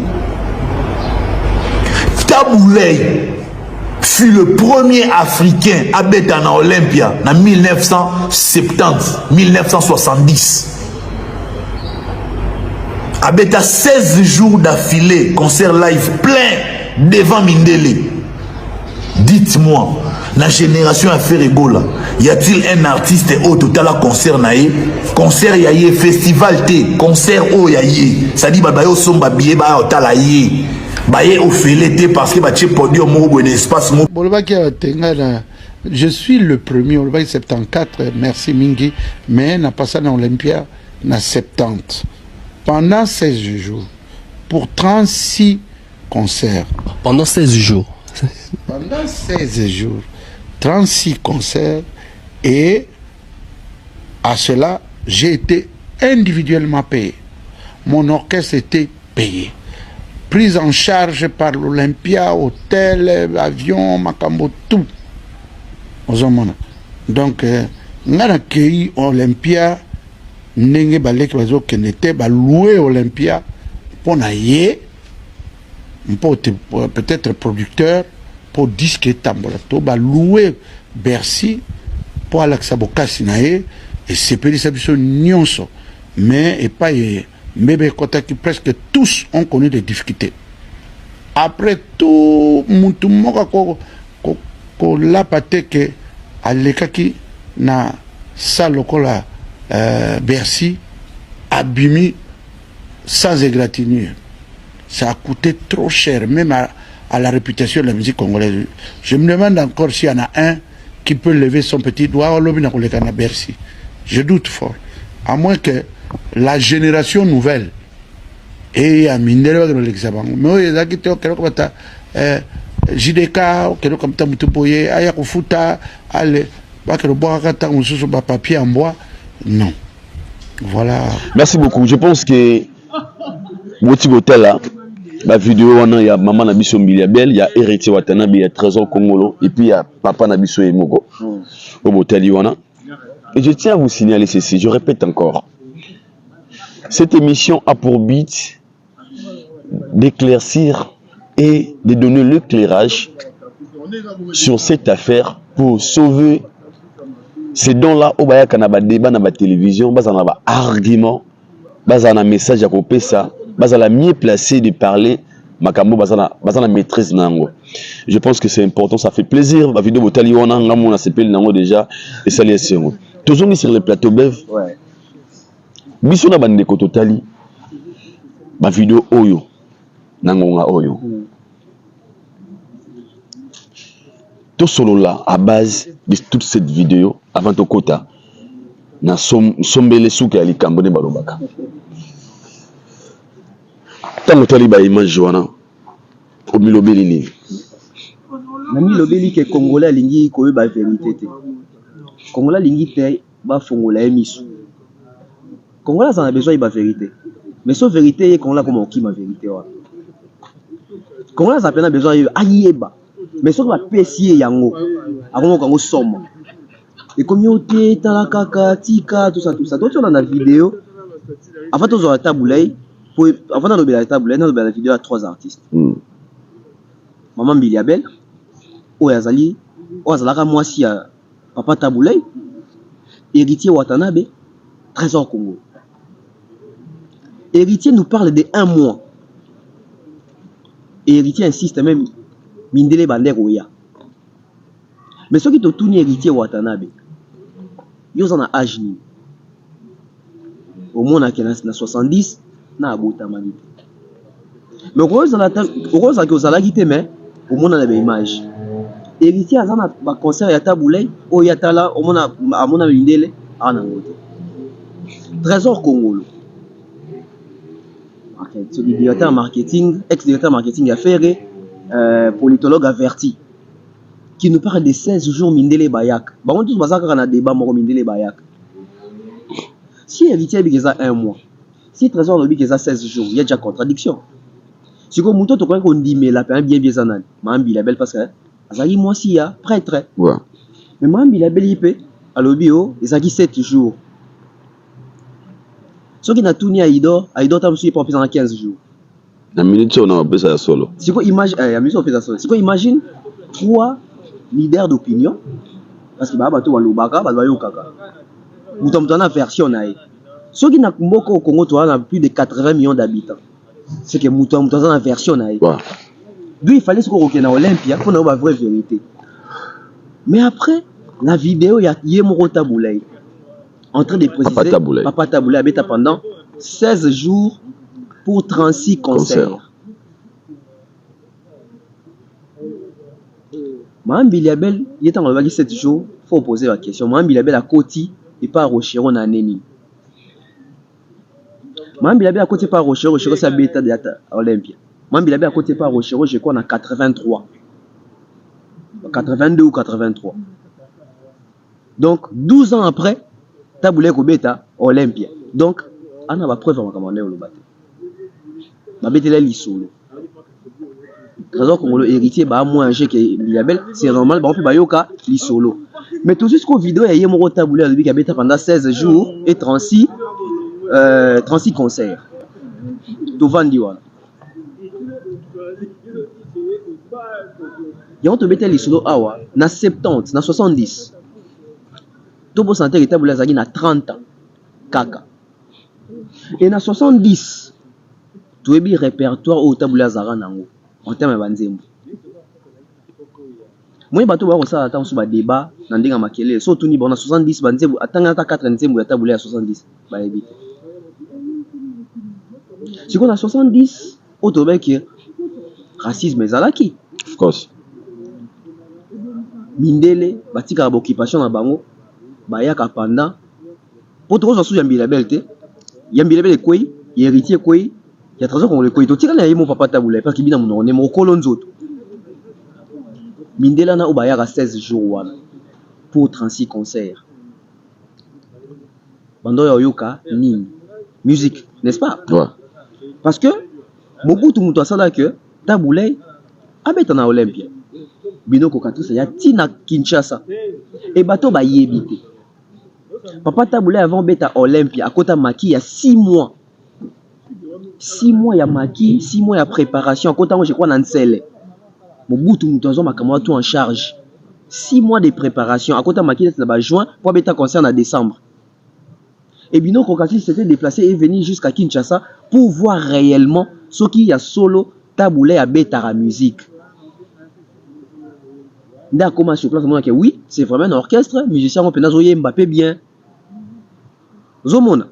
Taboulay fut le premier Africain à Bétana Olympia en 1970. Abeta 16 jours d'affilée, concert live plein devant Mindele. Dites-moi, la génération à faire Ebola, y a-t-il un artiste au total à concert naïe? Concert yaye, festival té, concert o yaye. Ça dit babayo somba billet ba otalaye. Baye au félété parce que bache podium au bon espace. Je suis le premier, au 74, merci Mingi, mais n'a pas ça dans Olympia, n'a 70. Pendant 16 jours, pour 36 concerts. Pendant 16 jours. Pendant 16 jours, 36 concerts, et à cela, j'ai été individuellement payé. Mon orchestre était payé. Prise en charge par l'Olympia, hôtel, avion, Makambo, tout. Donc, on a accueilli Olympia. Nenge balek bazo kenete ba louer Olympia pour naie peut-être producteur pour disque tambolato ba louer Bercy pour Alexa Bokasi naie et c'est péri sabiso nyonso mais et pas mbebe kota qui presque tous ont connu des difficultés après tout muntu moka ko la pateke alekaki na salokola Bercy, abîmé sans égratignure. Ça a coûté trop cher, même à la réputation de la musique congolaise. Je me demande encore s'il y en a un qui peut lever son petit doigt au lobby à Bercy. Je doute fort. à moins que la génération nouvelle et à Mindele dans l'examen. Mais il y a qui te comme ça JDK quelque comme ça mutupoye aya kufuta ale ba que le bois kata mususu ba papier en bois non. Voilà. Merci beaucoup. Je pense que Woti Hotel là la vidéo on a maman Nabiso Miliabel, il y a héritier Watanabe, il y a Trésor Congolo et puis il y a papa Nabiso Emogo au hôtel Iwana. Et je tiens à vous signaler ceci, je répète encore. Cette émission a pour but d'éclaircir et de donner l'éclairage sur cette affaire pour sauver ces dons-là au Baya Kanaba débat dans la télévision, dans un argument, dans un message à couper ça, dans la mieux placé de parler, makambo dans la maîtrise nango. Je pense que c'est important, ça fait plaisir. La vidéo Botali on a s'appelle nango déjà et ça les est. Toujours sur le plateau Bev. Ouais. Biso na bande ko totali. Ba vidéo oyo nangonga oyo. Tout solo là à base de toute cette vidéo avant to kota na sombele suka ya likambo ne balobaka. Tango tali ba image wana au milobeli ni. Na milobeli ke Congolais alingi koyeba vérité te. Congolais alingi te ba fongola emisu. Congolais en a besoin de la vérité. Mais cette vérité, Congolais comme qui ma vérité. Congolais a besoin de ayeba. Mais ce que va pessier yango, avant qu'on somme. Et communauté, talakaka, tika, tout ça. Donc on a la vidéo. Avant de la taboulay, avant de la taboulay, on a la vidéo à 3 artistes. Maman Biliabel, Oyazali, Oyazalaka Mwasi à Papa Taboulay, héritier Watanabe, Trésor Congo. Héritier nous parle de 1 mois. Et héritier insiste même, Mindele Bander Oya. Mais ceux qui te tournent héritier Watanabe, ils ont un âge. Au moins, on a 70, on a un manité. Mais au moins, on a des images. Héritier, on a un concert à Taboulay, au Yatala, au moins, on a Mindele, on a Trésor Congolo. Ce directeur marketing, ex-directeur marketing affairé, politologue averti, qui nous parle de 16 jours Mindele Bayak. Bah, on dit que on a débat Mindele Bayak. Si héritier a 1 mois, si Trésor a 16 jours, il y a déjà contradiction. Si on dit qu'on dit mais la peine bien zanan, Mambi la belle parce que Azali moi si ya prêtre. Ouais. Mais Mambi la belle IP à l'obio, il a 7 jours. Ceux qui n'ont tout ni à Idor t'as suivi pour en 15 jours. La minute on a fait ça solo. Si quoi imagine, si quoi imagine 3 leaders d'opinion, parce que bah tout walubaka, bah yokaka. Vous tombez dans la version naïe. Ceux qui n'ont au Congo, tu as plus de 80 millions d'habitants. C'est que nous sommes dans la version naïe. D'où il fallait se reconnaître à Olympia pour avoir la vraie vérité. Mais après, la vidéo, il y a Yemoro Taboulay en train de préciser Papa Taboulay habite pendant 16 jours pour 36 concerts. Mme Biliabel, il est en 7 jours, il faut poser la question. Mme Biliabel a Koti et pas à Rochero en anémie. Mme Biliabel a Koti et pas à Rochero c'est bêta de Olympia. Mme Biliabel a Koti et pas à Rochero, je crois, en 83. 82 ou 83. Donc, 12 ans après, Taboulay Kobeta, Olympia. Donc, on a la preuve à commander au Lobaté. Ma bête est là, solo. Trésor Congolo héritier, bah, moins âgé que Biliabel, c'est normal, bah, on peut bayoka, li solo. Mais tout jusqu'au vidéo, il y a Yemoro Taboulay, lui qui a bêta pendant 16 jours et 36 concerts. Tout vendu, voilà. Il y a un bêta li solo, awa, na 70, na 70. Tout pour santé, Taboulay Zagi na 30 ans. Kaka. Et na 70, tout est répertoire au Taboulay Zara nango. En termes de banzembo. Moi, bateau va ça attendre sur le débat dans des makele. Surtout ni bon 70 banzembo, attendre à 80 nzembo ya Taboulay à 70. Bah évite. Si on a 70, auto qui racisme ezalaki. Of course. Mindele batika occupation na bango bayaka pendant pour te rejoindre Yambi la belle, Yambi la belle quoi, il y a héritier quoi, il y a 3 ans qu'on le quoi, tu tires là, mon papa taboulé, parce qu'il vient mon nom, colonzo. Mindela na Obaya à 16 jours pour 36 concerts. Bando Yoka, ni musique, n'est-ce pas? Ouais. Parce que, Mobutu Mutu Asala que, taboulé, abeta na Olympia. Bino Kokatou, c'est Tina Kinshasa. Et bateau ba yébité. Papa taboulé avant beta Olympia, à côté Maki, il y a 6 mois. 6 mois, il y a Maki, 6 mois, il y a préparation. À côté, je crois, Nansele. Mobutu Mutu Asala, ma caméra tout en charge. 6 mois de préparation. À côté Maki, c'est là juin, pour beta concert en décembre. Et Bino Kokati s'était déplacé et venu jusqu'à Kinshasa pour voir réellement ce qu'il y a solo taboulé à Betara musique. D'accord, sur place, que oui, c'est vraiment un orchestre, musicien, on peut nazoyer Mbappé bien. Zomona.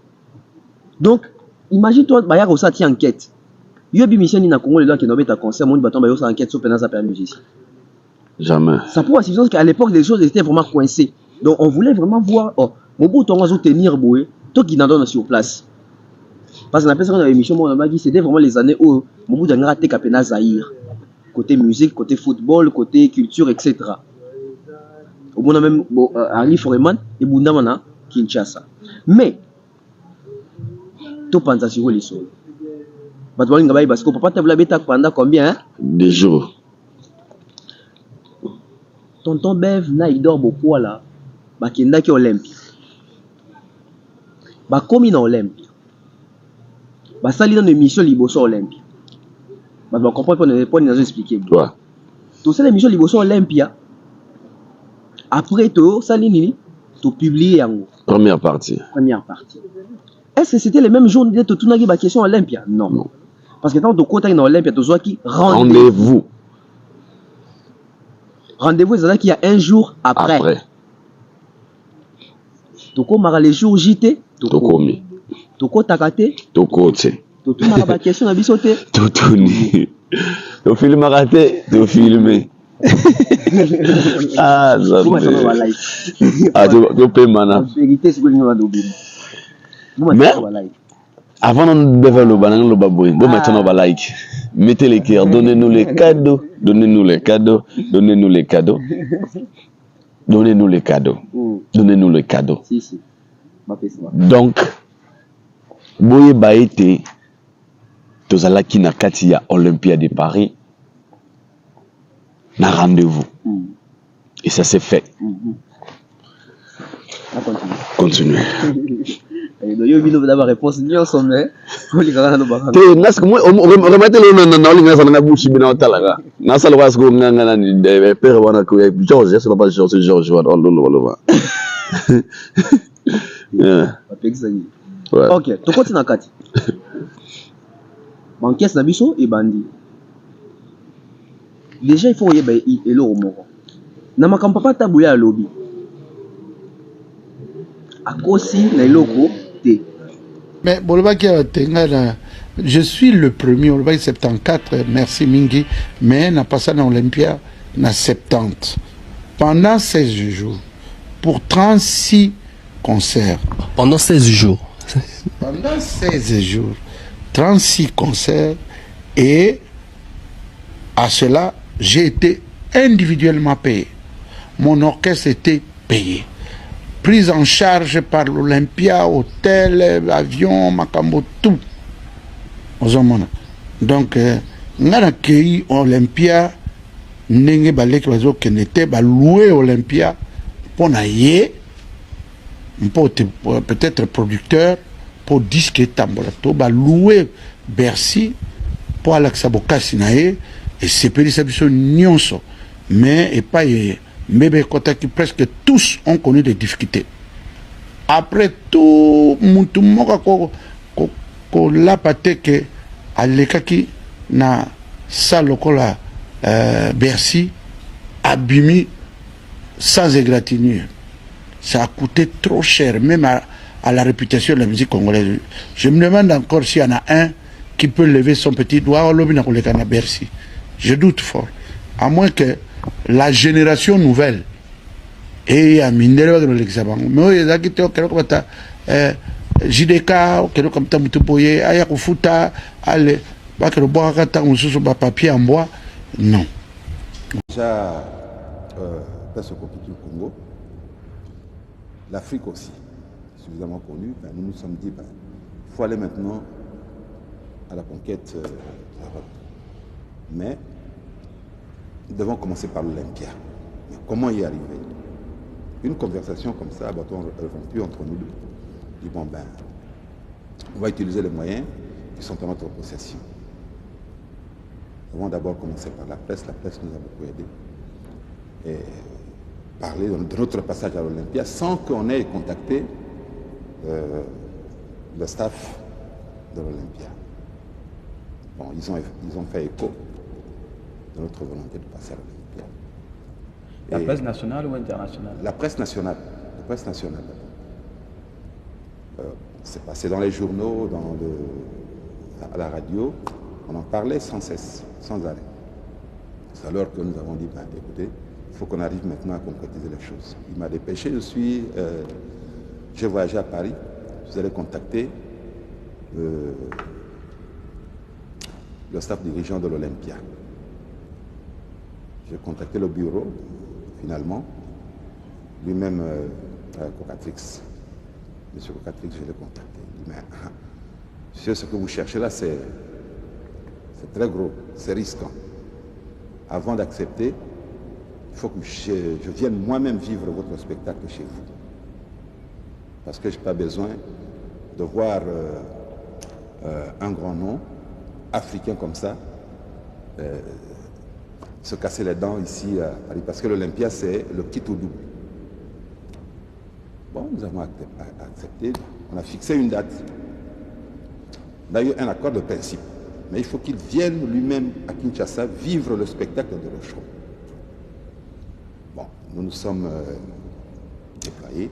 Donc, imagine-toi, Baya Rosa tient enquête. Yobi Mission na Congo, les gens qui n'ont pas concert, mon bâton Baya Rosa enquête sur Penasa per musicien. Jamais. Ça pourrait signifier qu'à l'époque, les choses étaient vraiment coincées. Donc, on voulait vraiment voir, oh, mon bout, on va tenir boué, toi qui n'en donne sur place. Parce qu'on appelle ça dans l'émission, c'était vraiment les années où mon bout d'un raté Kapena Zahir. Côté musique, côté football, côté culture, etc. Au bout, on a même Harry Foreman et Bundamana, Kinshasa. Mais, tout pense sur les sols. Parce que papa t'a bêta pendant combien? Des jours. Tonton Bev, il dort beaucoup là. Bakenda qui Olympia. Bakomi na Olympia. Basali dans l'émission Liboso Olympia. Bah comprendre pas nous expliquer. Ouais. Tout ça l'émission Liboso Olympia. Après tout ça nini tout publié en Première partie. Première partie. Est-ce que c'était les mêmes jours de tout nagi ba question Olympia? Non. Non. Parce que tant de côté dans Olympia tu vois qui rendez-vous. Rendez-vous c'est là qu'il y a un jour après. Toko mara les jours JT, Toko mi. Toko takate, Toko tse. Toko mara ba question na bisote. Toko ni. To film raté, to filmer. Ah, ça. Ah, tu peux mana. Vérité c'est que nous va doubler. Mais avant de développer le baboui, bon maintenant on va like. Mettez les cœurs, donnez-nous les cadeaux, donnez-nous les cadeaux, donnez-nous les cadeaux. Donnez-nous les cadeaux. Donnez-nous les cadeaux. Si, si. Donc, Boye Baïté, Tozalaki na Katia Olympia de Paris, na rendez-vous. Et ça s'est fait. Continuez. Il y a une réponse ni en sommet. Remettez le nom de bouche bien talaga. Na salwa sko nganga ni de père wana ko George, c'est pas George, c'est George wa lolo. OK, to continue na kati. Banquès na biso et bandi. Déjà il faut yeba elo moko. Na makampa pa tabuya lobby. Akosi na eloko te. Mais je suis le premier, au 74, merci Mingi, mais n'a pas ça dans l'Olympia, n'a 70. Pendant 16 jours, pour 36 concerts. Pendant 16 jours. Pendant 16 jours, 36 concerts, et à cela, j'ai été individuellement payé. Mon orchestre était payé. Prise en charge par l'Olympia, hôtel, avion, macambo, tout. Donc, on a accueilli Olympia, n'enge balé qui n'était pas loué Olympia, pour naïe, peut-être producteur, pour disque tambolato, loué Bercy, pour Alaxaboka Sinae, et c'est péri ça nyonso, mais et pas mais presque tous ont connu des difficultés. Après tout, la pate que à l'écaki na salokola Bercy abîmé sans égratignure. Ça a coûté trop cher, même à la réputation de la musique congolaise. Je me demande encore s'il y en a un qui peut lever son petit doigt au lobby na Bercy. Je doute fort. À moins que la génération nouvelle et à Mindele de l'examen. Mais il y a qui te JDK okelo comme tamuto boye aya kufuta ale bakelo boka ta mususu ba papier en bois non. Déjà dans ce conflit du Congo, l'Afrique aussi suffisamment connue, ben, nous nous sommes dit ben, il faut aller maintenant à la conquête de l'Europe. Mais nous devons commencer par l'Olympia. Mais comment y arriver? Une conversation comme ça, bâton rompu entre nous deux. Dit bon ben, on va utiliser les moyens qui sont en notre possession. Nous devons d'abord commencer par la presse nous a beaucoup aidé. Et parler de notre passage à l'Olympia sans qu'on ait contacté le staff de l'Olympia. Bon, ils ont fait écho de notre volonté de passer à l'Olympia. La presse nationale ou internationale? La presse nationale. La presse nationale. C'est passé dans les journaux, à la radio. On en parlait sans cesse, sans arrêt. C'est alors que nous avons dit, ben, écoutez, il faut qu'on arrive maintenant à concrétiser les choses. Il m'a dépêché, j'ai voyagé à Paris, vous allez contacter le staff dirigeant de l'Olympia. J'ai contacté le bureau, finalement, lui-même, Cocatrix. Monsieur Cocatrix, je l'ai contacté. Il dit, mais, monsieur, ce que vous cherchez là, c'est très gros, c'est risquant. Avant d'accepter, il faut que je vienne moi-même vivre votre spectacle chez vous. Parce que je n'ai pas besoin de voir un grand nom africain comme ça se casser les dents ici à Paris. Parce que l'Olympia, c'est le kit au double. Bon, nous avons accepté. On a fixé une date. On a eu un accord de principe. Mais il faut qu'il vienne lui-même à Kinshasa vivre le spectacle de Rochereau. Bon, nous nous sommes déployés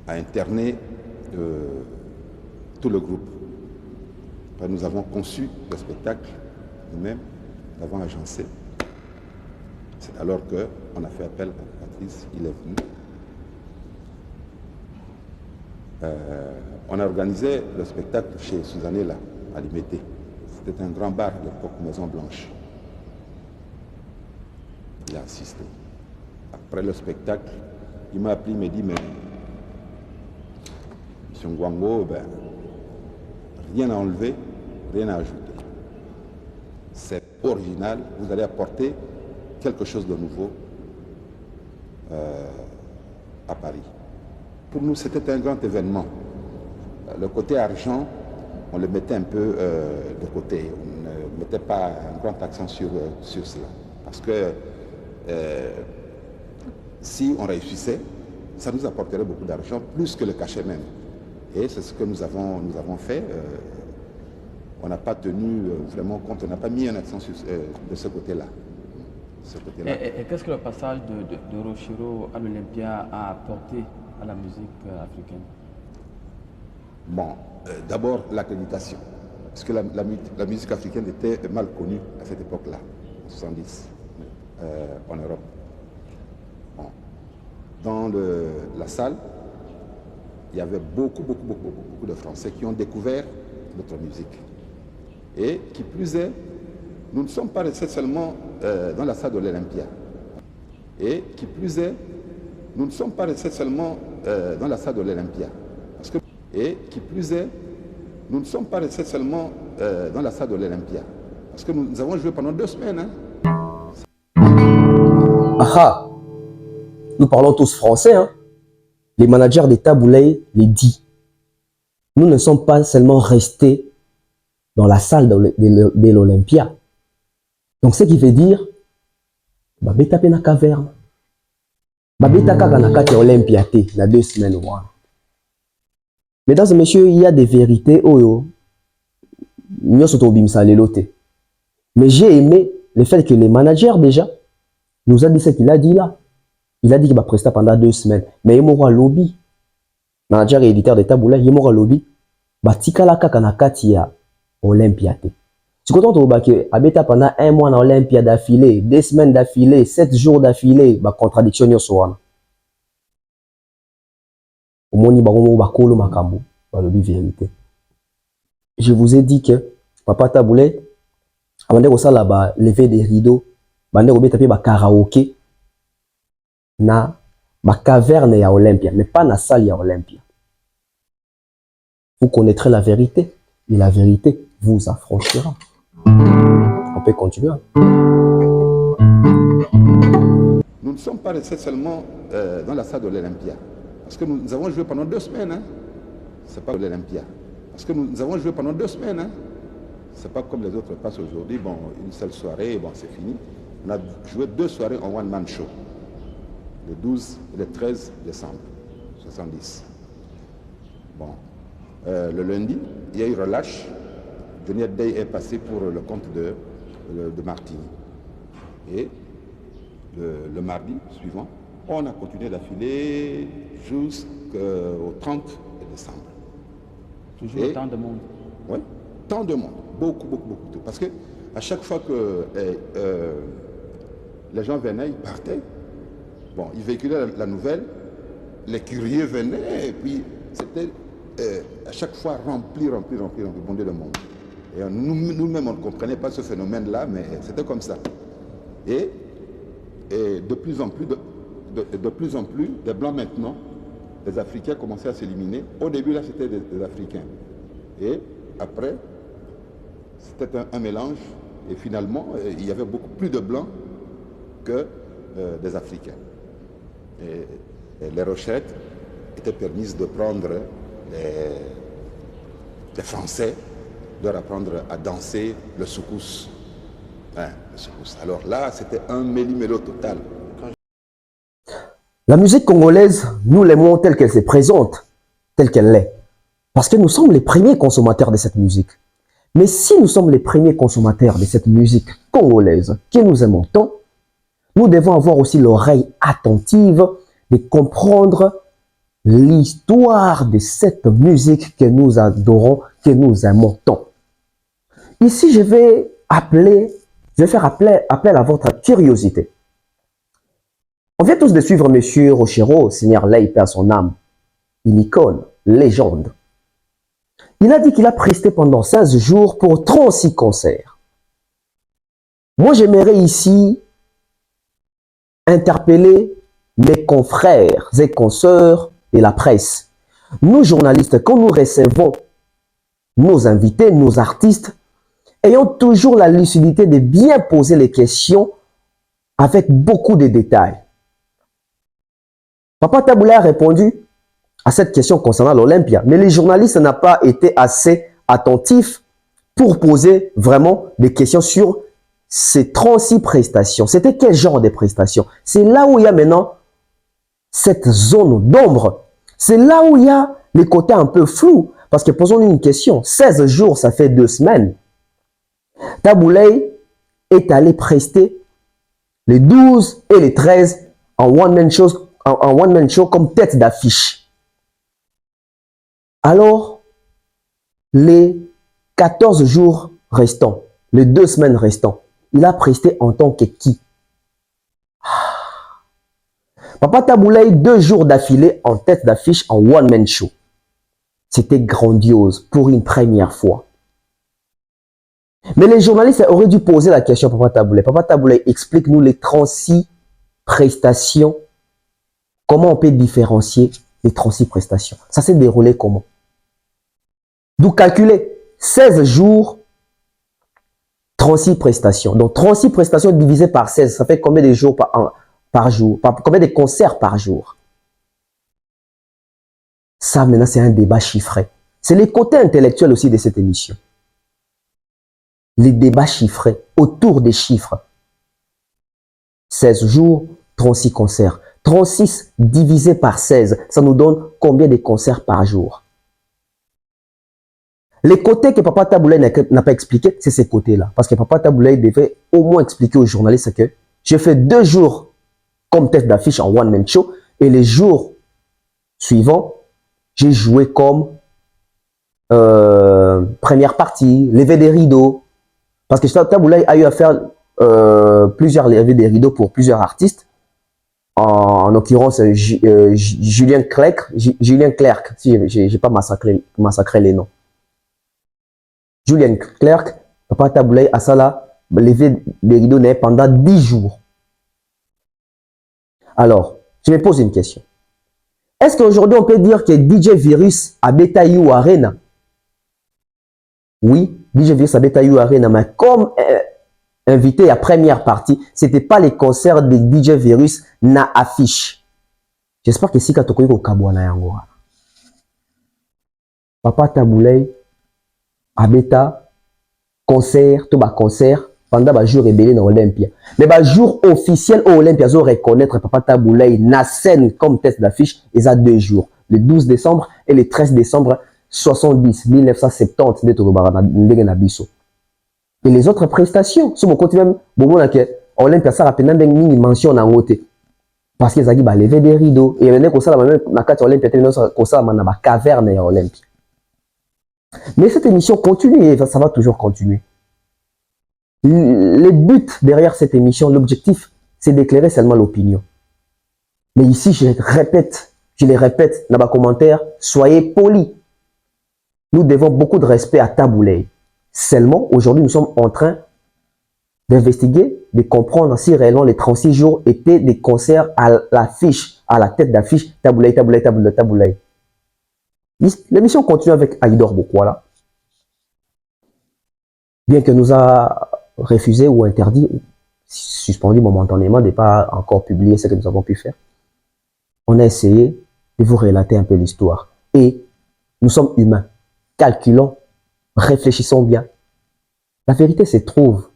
à interner tout le groupe. Après, nous avons conçu le spectacle nous-mêmes, nous l'avons agencé. C'est alors qu'on a fait appel à Patrice, il est venu. On a organisé le spectacle chez Suzanella, à Limité. C'était un grand bar de l'époque Maison Blanche. Il a assisté. Après le spectacle, il m'a appelé, il m'a dit, mais M. Ngwango, ben, rien à enlever, rien à ajouter. C'est original, vous allez apporter quelque chose de nouveau à Paris. Pour nous, c'était un grand événement. Le côté argent, on le mettait un peu de côté. On ne mettait pas un grand accent sur cela. Parce que si on réussissait, ça nous apporterait beaucoup d'argent, plus que le cachet même. Et c'est ce que nous avons fait. On n'a pas tenu vraiment compte, on n'a pas mis un accent de ce côté-là. Et qu'est-ce que le passage de Rochereau à l'Olympia a apporté à la musique africaine? Bon, d'abord l'accréditation. Parce que la musique africaine était mal connue à cette époque-là, en 70, en Europe. Bon. Dans la salle, il y avait beaucoup de Français qui ont découvert notre musique. Et qui plus est, nous ne sommes pas restés seulement dans la salle de l'Olympia. Et qui plus est, nous ne sommes pas restés seulement dans la salle de l'Olympia. Et qui plus est, nous ne sommes pas restés seulement dans la salle de l'Olympia. Parce que nous avons joué pendant 2 semaines. Hein. Aha, nous parlons tous français. Hein. Les managers d'État Boulay les disent. Nous ne sommes pas seulement restés dans la salle de l'Olympia. Donc ce qui veut dire, babeta pe na caverne. Babeta kaka na kati Olympia te na 2 semaines. Mesdames et messieurs, il y a des vérités oyo. Mais j'ai aimé le fait que les managers déjà nous a dit ce qu'il a dit là. Il a dit qu'il va prester pendant 2 semaines. Mais il m'aura lobby. Manager et éditeur d'État Boula, il m'aura lobby. Batika la kaka na kati ya Olympia te. Tu content au baké abeta pendant 1 mois na Olympia d'affilée, 2 semaines d'affilée, 7 jours d'affilée, ba contradiction yo soana. vérité. Je vous ai dit que Papa Taboulé, avant de lever des rideaux, avant de karaoké, na caverne ya Olympia, mais pas na salle ya Olympia. Vous connaîtrez la vérité, et la vérité vous affranchira. On peut continuer. Nous ne sommes pas restés seulement dans la salle de l'Olympia. Parce que nous avons joué pendant 2 semaines. Hein. C'est pas de l'Olympia. Parce que nous avons joué pendant 2 semaines. Hein. C'est pas comme les autres passent aujourd'hui. Bon, une seule soirée, bon, c'est fini. On a joué 2 soirées en one-man show. Le 12 et le 13 décembre 70. Bon. Le lundi, il y a eu relâche. Johnny Day est passé pour le compte de Martini. Et le mardi suivant, on a continué d'affiler jusqu'au 30 décembre. Toujours tant de monde. Oui, tant de monde. Beaucoup. Parce que à chaque fois que les gens venaient, ils partaient. Bon, ils véhiculaient la nouvelle, les curieux venaient, et puis c'était à chaque fois rempli de monde. Et nous-mêmes, on ne comprenait pas ce phénomène-là, mais c'était comme ça. Et de plus en plus, des Blancs maintenant, les Africains commençaient à s'éliminer. Au début, là, c'était des Africains. Et après, c'était un mélange. Et finalement, il y avait beaucoup plus de Blancs que des Africains. Et les retraites étaient permises de prendre les Français, de leur apprendre à danser le soukous. Hein, le soukous. Alors là, c'était un méli-mélo total. La musique congolaise, nous l'aimons telle qu'elle se présente, telle qu'elle l'est. Parce que nous sommes les premiers consommateurs de cette musique. Mais si nous sommes les premiers consommateurs de cette musique congolaise que nous aimons tant, nous devons avoir aussi l'oreille attentive de comprendre l'histoire de cette musique que nous adorons, que nous aimons tant. Ici, je vais faire appel à votre curiosité. On vient tous de suivre M. Rochero, Seigneur Lay, paix à son âme, une icône, légende. Il a dit qu'il a presté pendant 16 jours pour 36 concerts. Moi, j'aimerais ici interpeller mes confrères et consoeurs de la presse. Nous, journalistes, quand nous recevons nos invités, nos artistes, ayons toujours la lucidité de bien poser les questions avec beaucoup de détails. Papa Taboulé a répondu à cette question concernant l'Olympia, mais les journalistes n'ont pas été assez attentifs pour poser vraiment des questions sur ces 36 prestations. C'était quel genre de prestations? C'est là où il y a maintenant cette zone d'ombre. C'est là où il y a les côtés un peu flous. Parce que posons-nous une question. 16 jours, ça fait 2 semaines. Taboulé est allé prester les 12 et les 13 en one-man show comme tête d'affiche. Alors, les 14 jours restants, les 2 semaines restantes, il a presté en tant que qui? Papa Taboulé, 2 jours d'affilée en tête d'affiche en one-man show. C'était grandiose pour une première fois. Mais les journalistes auraient dû poser la question à Papa Taboulé. Papa Taboulé, explique-nous les 36 prestations. Comment on peut différencier les 36 prestations? Ça s'est déroulé comment? D'où calculer 16 jours, 36 prestations. Donc 36 prestations divisées par 16, ça fait combien de jours par jour? Combien de concerts par jour? Ça, maintenant, c'est un débat chiffré. C'est les côtés intellectuels aussi de cette émission. Les débats chiffrés autour des chiffres. 16 jours, 36 concerts. 36 divisé par 16, ça nous donne combien de concerts par jour? Les côtés que Papa Taboulé n'a pas expliqué, c'est ces côtés-là. Parce que Papa Taboulé devait au moins expliquer aux journalistes que j'ai fait 2 jours comme tête d'affiche en one-man show et les jours suivants, j'ai joué comme première partie, lever des rideaux. Parce que Taboulé a eu à faire plusieurs levées des rideaux pour plusieurs artistes. en l'occurrence Julien Clerc, si j'ai pas massacré les noms. Julien Clerc, Papa Taboulay Asala, levé des rideaux pendant 10 jours. Alors, je me pose une question. Est-ce qu'aujourd'hui on peut dire que DJ Virus a Betaïou Arena? Oui, DJ Virus a Betaïou Arena, mais comme invité à première partie, c'était pas les concerts de DJ Virus na affiche. J'espère que si Katokoyi ko kabwana yango. Papa Taboulay abeta concert, tout bas concert pendant ba jour rebelle dans Olympia. Mais ba jour officiel au Olympia zo reconnaître Papa Taboulay na scène comme test d'affiche, ils a 2 jours, le 12 décembre et le 13 décembre 1970 de Torobara na biso. Et les autres prestations, si vous continuez même, Olympia ça rappelle une mention en côté. Parce qu'ils ont dit lever des rideaux. Et maintenant, ça même na Olympia, ça na caverne à Olympia. Mais cette émission continue et ça va toujours continuer. Le but derrière cette émission, l'objectif, c'est d'éclairer seulement l'opinion. Mais ici, je les répète dans les commentaires, soyez polis. Nous devons beaucoup de respect à Taboulay. Seulement, aujourd'hui, nous sommes en train d'investiguer, de comprendre si réellement les 36 jours étaient des concerts à l'affiche, à la tête d'affiche, Taboulay. L'émission continue avec Aïdor Bokwala. Bien que nous a refusé ou interdit, suspendu momentanément de ne pas encore publier ce que nous avons pu faire, on a essayé de vous relater un peu l'histoire. Et nous sommes humains. Calculons, réfléchissons bien. La vérité se trouve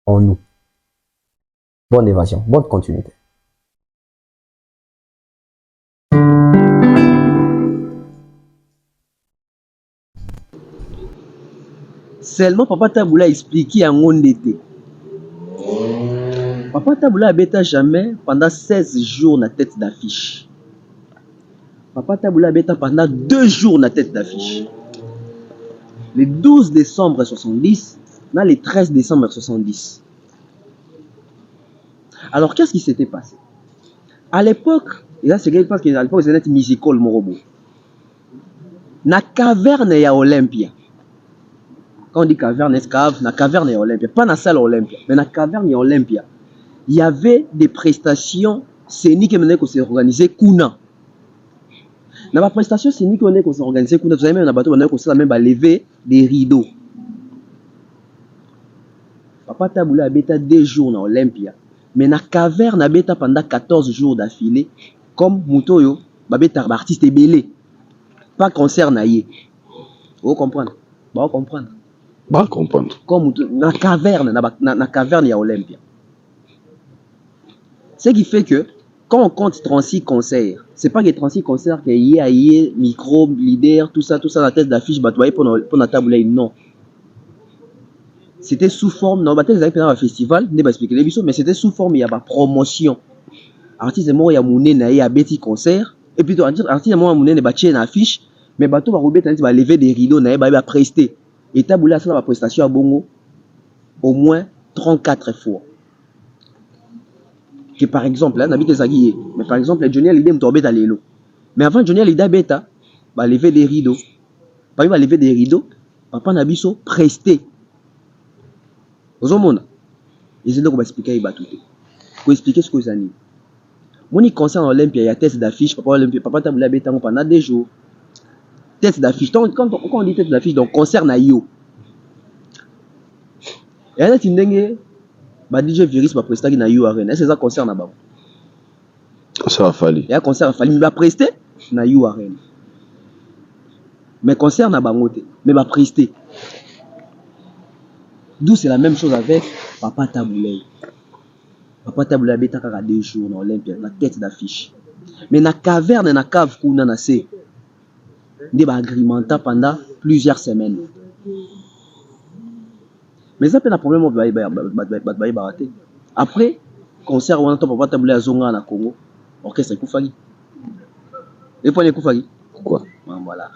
en nous. Bonne évasion, bonne continuité. Seulement Papa Taboulay a expliqué en ondété. Papa Taboulay n'habita jamais pendant 16 jours na tête d'affiche. Papa Taboulay habita pendant 2 jours na tête d'affiche. Le 12 décembre 70, na le 13 décembre 70. Alors qu'est-ce qui s'était passé? À l'époque, et là c'est parce qu'à l'époque c'était musical Morobo. Na caverne ya Olympia. Quand on dit caverne, escave, na caverne et Olympia, pas na salle Olympia, mais na caverne et Olympia, il y avait des prestations scéniques qui s'est organisées Kuna. Dans la prestation scénique qui s'est organisée Kuna, vous avez même un bateau qui s'est même lever des rideaux. Papa Taboulay habita 2 jours dans Olympia, mais na caverne habita pendant 14 jours d'affilée, comme Moutoyo, babeta artiste belé, pas concert naïe. Vous comprenez? Vous comprendre? Bah, comprendre. Comme dans la caverne, na caverne, il y a Olympia. Ce qui fait que, quand on compte 36 concerts, c'est pas que 36 concerts qu'il y a micro, leader, tout ça, la tête d'affiche, pour la table, non. C'était sous forme, non, bah, t'es un festival, n'est pas expliqué les mais c'était sous forme, il y a pas promotion. Artiste moi, il y a mouné, il y a petit concert, et puis, artiste moi, mouné, il y a une affiche, mais bateau va rouler, il va lever des rideaux, il va prester. Et Taboulay a fait la prestation à Bongo au moins 34 fois. Que par exemple, là, n'habite Zaguié. Mais par exemple, Johnny Hallyday me tombait dans les lots. Mais avant Johnny Hallyday bêta, va lever des rideaux. Pas va lever des rideaux. Papa Nabiso presté. Aux hommes, ils ont expliquer il tout. Pour expliquer ce que vous avez. Mon concerne Olympia, il y a test d'affiche. Papa Taboulay bêta pendant 2 jours. Tête d'affiche. Quand on dit tête d'affiche, donc concert na yo. Et là, tu n'es pas DJ Virus va prester na yo arena. Est-ce que ça concert na ba? Ça a fallu. Il y a un concert a fallu, il va prester na yo arena. Mais concert na ba moté, mais va prester. D'où c'est la même chose avec Papa Taboulay. Papa Taboulay beta kaka 2 jours dans Olympia, la tête d'affiche. Mais na caverne na cave kuna na se. Des agrémenta pendant plusieurs semaines. Mais ça peut être un problème. Après, concert on entend Papa Taboulay à Zonga na Congo, orchestre Koufagi. Et pour les Koufagi. Pourquoi? Voilà.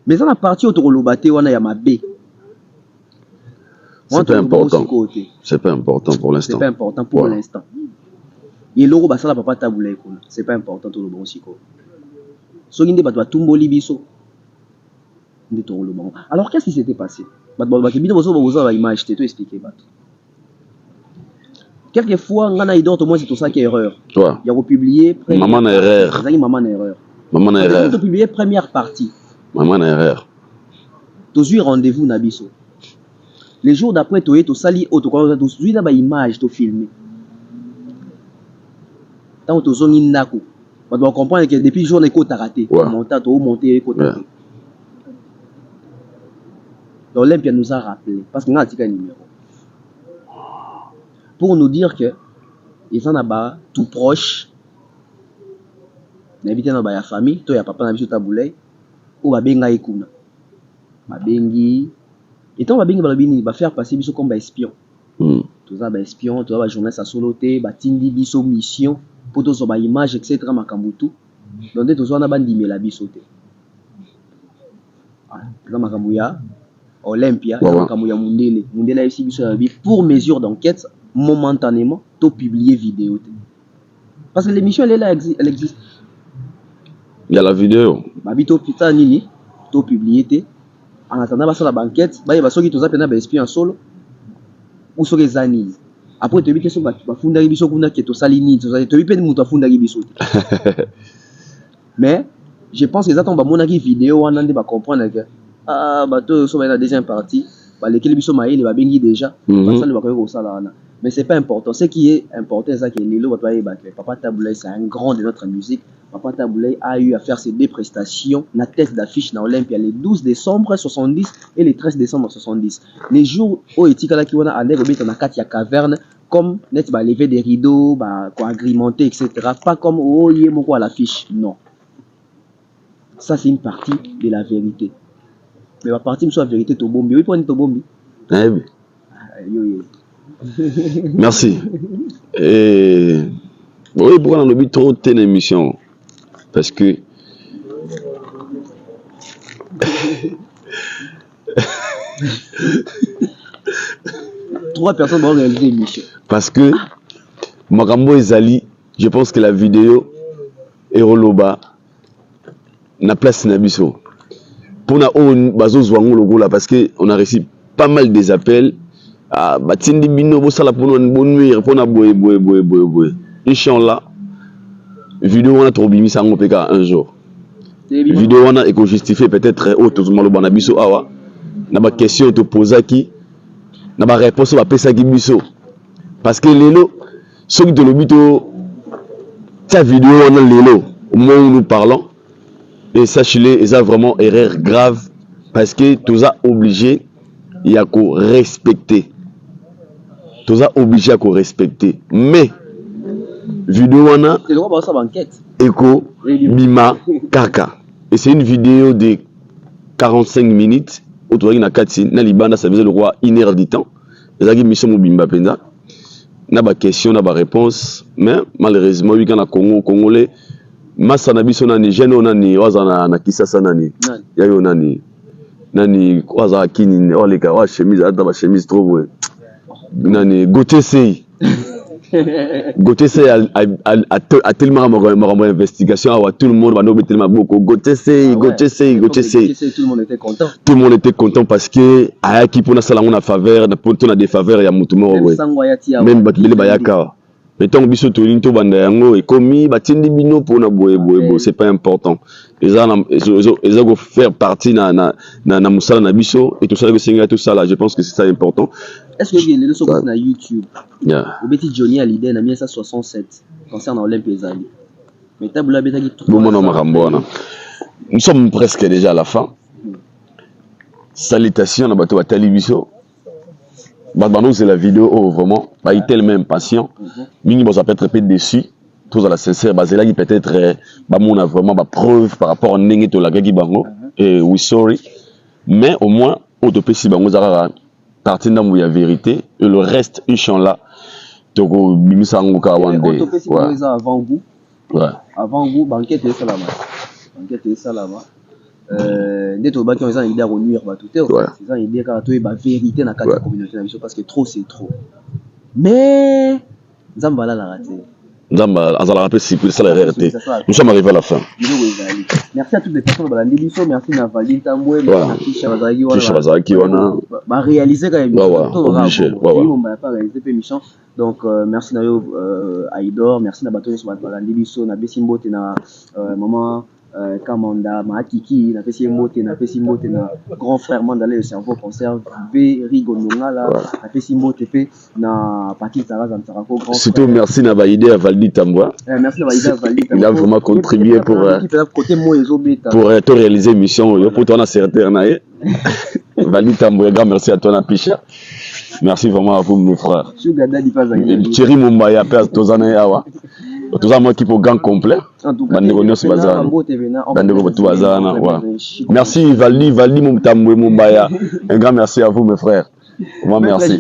Mais ça la partie autour de l'obate on a Yamabe. C'est pas important. C'est pas important pour l'instant. C'est pas important pour l'instant. Et l'euro, bah ça la papa taboulé. C'est pas important tout le bon siko. So inde bat tumboli biso. Nde to le bon. Alors qu'est-ce qui s'était passé? Bat ba kibino bozo bozo ba image te to expliquer bat. Quelquefois ngana idor to moi c'est tout ça qui est erreur. Toi. Il y a republié maman na erreur. Maman na erreur. Maman na erreur. Tu publier première partie. Maman na erreur. Tu as rendez-vous na biso. Les jours d'après tu es to sali auto quoi tu suis na ba image to filmer. Tant que tu zongi ndako. On doit comprendre que depuis jour l'écho t'a raté. Monter l'écho t'a raté. L'Olympia nous a rappelé parce qu'on a un numéro. Pour nous dire que ils en a tout proche. N'habiter dans la famille, toi ya papa na biso taboulay ou ba benga ikuna. Ba bengi et tant ba bengi ba bini ba faire passer biso comme ba espion. Tout ça ba espion, tout ça ba journaliste à soloté, ba tindi biso mission pour tous ba image etc. makambutu. Donc dès tous on a bandi la biso té. Ah, là makambuya Olympia, makambuya Mundele ici biso pour mesure d'enquête momentanément to publier vidéo té. Parce que l'émission elle est là, elle existe. Il y a la vidéo. Babito putain nini, to publié en attendant ba sur la banquette, ba soki to zapena ba espion solo ou soki zani. Après tu bi question ba funda biso kuna ke to salini, to bi pe muto funda biso. Mais je pense que ça ba monaki vidéo on ande ba comprendre que ah ba to so ba la deuxième partie, ba lesquels biso maïle ba bengi déjà, ba ça le ba ko sala wana. Mais c'est pas important. Ce qui est important, c'est que Lilo Papa Taboulay, c'est un grand de notre musique. Papa Taboulay a eu à faire ses deux prestations, la tête d'affiche dans Olympia, les 12 décembre 70 et les 13 décembre 70. Les jours où Etika qui a allé dans la caverne, comme net lever des rideaux, agrémenté, etc. Pas comme oh yé moko à l'affiche. Non. Ça c'est une partie de la vérité. Mais la partie de la vérité, c'est bombi. Oui, pour bombi. Merci. Et oui, pourquoi on a envie trop de l'émission? Parce que trois personnes vont réaliser l'émission. Parce que Makambo Ezali, je pense que la vidéo est roloba na place nabiso. Pour na on bazo zwango logo là parce que on a reçu pas mal des appels. Ah, batindi bino bosala pour une bonne nuit pour na boy. Inchallah, vidéo on a trop bimi ça ngopeka un jour. Vidéo on a éco justifié peut-être autre malo bana biso awa. Na ba question te posa qui na ba réponse ba pesa ki biso. Parce que lelo ceux de l'obito ta vidéo on a lelo au moment où nous parlons et sachez-le, ils ont vraiment erreur grave parce que tous a obligé il y a qu'à respecter. Tous a obligé à respecter. Mais vidéo on a c'est le droit de banquette. Eko Bima Kaka. Et c'est une vidéo de 45 minutes. Autour de 4 na libanda ça faisait le roi 1 heure du temps. Les a mission Mobimba Penda. Na ba question na ba réponse mais malheureusement oui quand na Congolais masa na biso nani jeune onani wazana na Kisasa nani. Yayo nani waza kini oleka wa chemise ata ba chemise trop ouais. Nani Gotesei a tellement ma investigation à tout le monde va nous tellement beaucoup Gotesei tout le monde était content. Tout le monde était content parce que a qui pour na sala on a faveur na pour na des faveurs ya mutu moko ouais. Même batbele bayaka. Mettons biso to linto banda yango et komi batindi bino pour na boye c'est pas important. Ils ont faire partie na musala na biso et tout ça que c'est tout ça là, je pense que c'est ça important. Est-ce que les leçons sur YouTube au petit Johnny à l'idée en 1967 concernant Olympia Ezali. Mais tabula beta qui nous sommes presque déjà à la fin. Salutations à bateau à Talibiso. Badbanou c'est la vidéo oh, vraiment bah, il est tellement impatient. Mingi vous a peut-être répété dessus. Tous à la sincère basé qui peut-être bah mon a vraiment bah preuve par rapport à Nengi to la gagi bango et we sorry. Mais au moins autopsie si bango zara partie dans la vérité et le reste inchallah toko bimisa ngoka wande. Ouais. Avant vous. Ouais. Avant vous banquette et salama. Banquette et salama. Dès to ba qui ont une idée à renuire ba tout est ils ont une idée quand tu es ba vérité dans la communauté parce que trop c'est trop. Mais Nzamba là la raté. Nzamba azala rappel si ça la réalité. Nous sommes arrivés à la fin. Merci à toutes les personnes ba l'émission, merci na Valine Tambwe, merci Chabazaki wana ba réaliser quand même obligé on va pas réaliser l'émission. Donc merci na yo Aïdor, merci na bato sur ba l'émission na Besimbote na maman Kamanda Makiki na Besimbote na grand frère Mandalé le cerveau conserve Rigononga là na Besimbote pe na Patrick Taraza Ntarako grand surtout merci na Vaïdé à Valdi Tambwa. Merci na Vaïdé à Valdi Tambwa. Il a vraiment contribué pour te réaliser mission pour toi secrétaire na Valdi Tambwa, grand merci à toi na Picha. Merci vraiment à vous mes frères. Thierry Mumbaya père Tozana Yawa. Tout ça moi qui pour gang complet. Merci Valdi Mumbaya. Un grand merci à vous mes frères. Moi merci.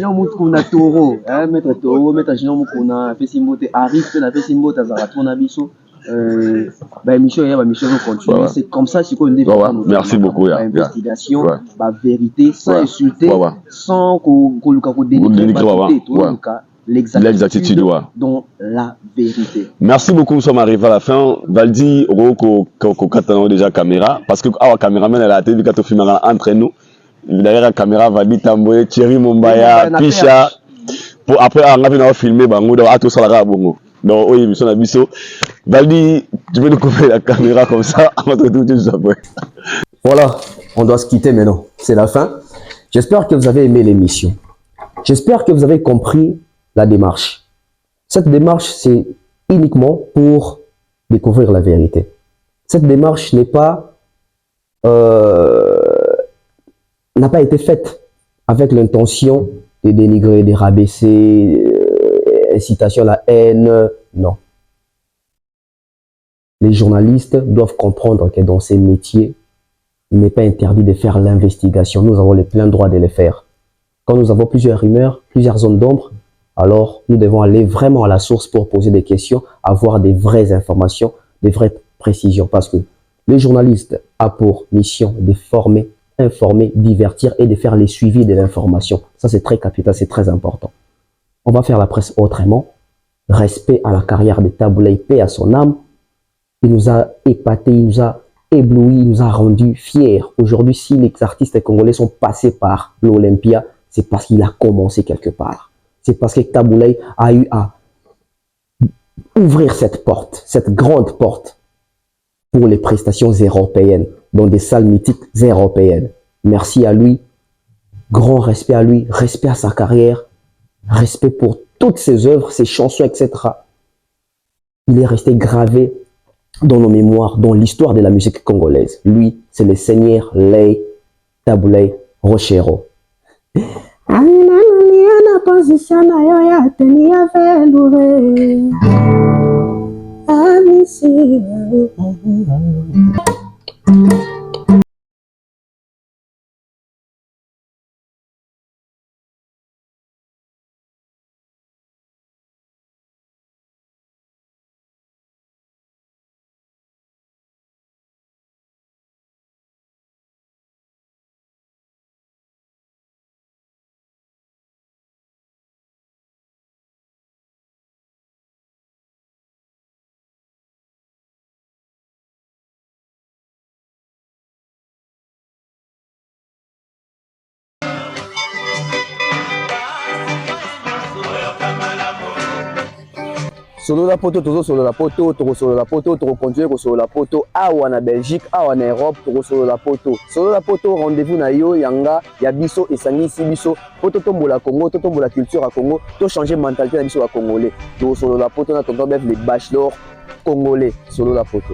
Maître Toro, Maître Junior Mukuna, Pesimbote arrive na Pesimbote Zaratona Biso. Mission continue. C'est comme ça qu'on développe. Merci beaucoup. Investigation, vérité, sans insulter, sans qu'on l'exactitude, dont la vérité. Merci beaucoup, nous sommes arrivés à la fin. Valdi, Roko, Katano déjà caméra, parce que la caméraman elle a été quand on filme entre nous. Derrière la caméra, Valdi Tambwe, Thierry Mumbaya, Picha. Pour après, on a filmé, on a tout ça là bongo. Donc, oui, mission à Bisso. Valdi, tu peux nous couper la caméra comme ça, on va te tout juste après. Voilà, on doit se quitter maintenant. C'est la fin. J'espère que vous avez aimé l'émission. J'espère que vous avez compris la démarche. Cette démarche, c'est uniquement pour découvrir la vérité. Cette démarche n'a pas été faite avec l'intention de dénigrer, de rabaisser, incitation à la haine, non. Les journalistes doivent comprendre que dans ces métiers, il n'est pas interdit de faire l'investigation. Nous avons le plein droit de le faire. Quand nous avons plusieurs rumeurs, plusieurs zones d'ombre, alors nous devons aller vraiment à la source pour poser des questions, avoir des vraies informations, des vraies précisions. Parce que le journaliste a pour mission de former, informer, divertir et de faire les suivis de l'information. Ça, c'est très capital, c'est très important. On va faire la presse autrement. Respect à la carrière de Taboulay, paix à son âme. Il nous a épatés, il nous a ébloui, il nous a rendus fiers. Aujourd'hui, si les artistes congolais sont passés par l'Olympia, c'est parce qu'il a commencé quelque part. C'est parce que Taboulay a eu à ouvrir cette porte, cette grande porte pour les prestations européennes, dans des salles mythiques européennes. Merci à lui, grand respect à lui, respect à sa carrière, respect pour toutes ses œuvres, ses chansons, etc. Il est resté gravé dans nos mémoires, dans l'histoire de la musique congolaise. Lui, c'est le Seigneur Lay Taboulay Rochero. Solo la poto, toujours solo la poto, toujours solo la poto, toujours continuer solo la poto. Awa na Belgique, awa na Europe, toujours solo la poto. Solo la poto, rendez-vous na yo, yanga, ya biso, esangisi biso. Poto tombola Congo, to tombola culture à Congo, to changer mentalité na biso à Congolais. Toujours solo la poto, na tonton bef les bachelors congolais. Solo la poto.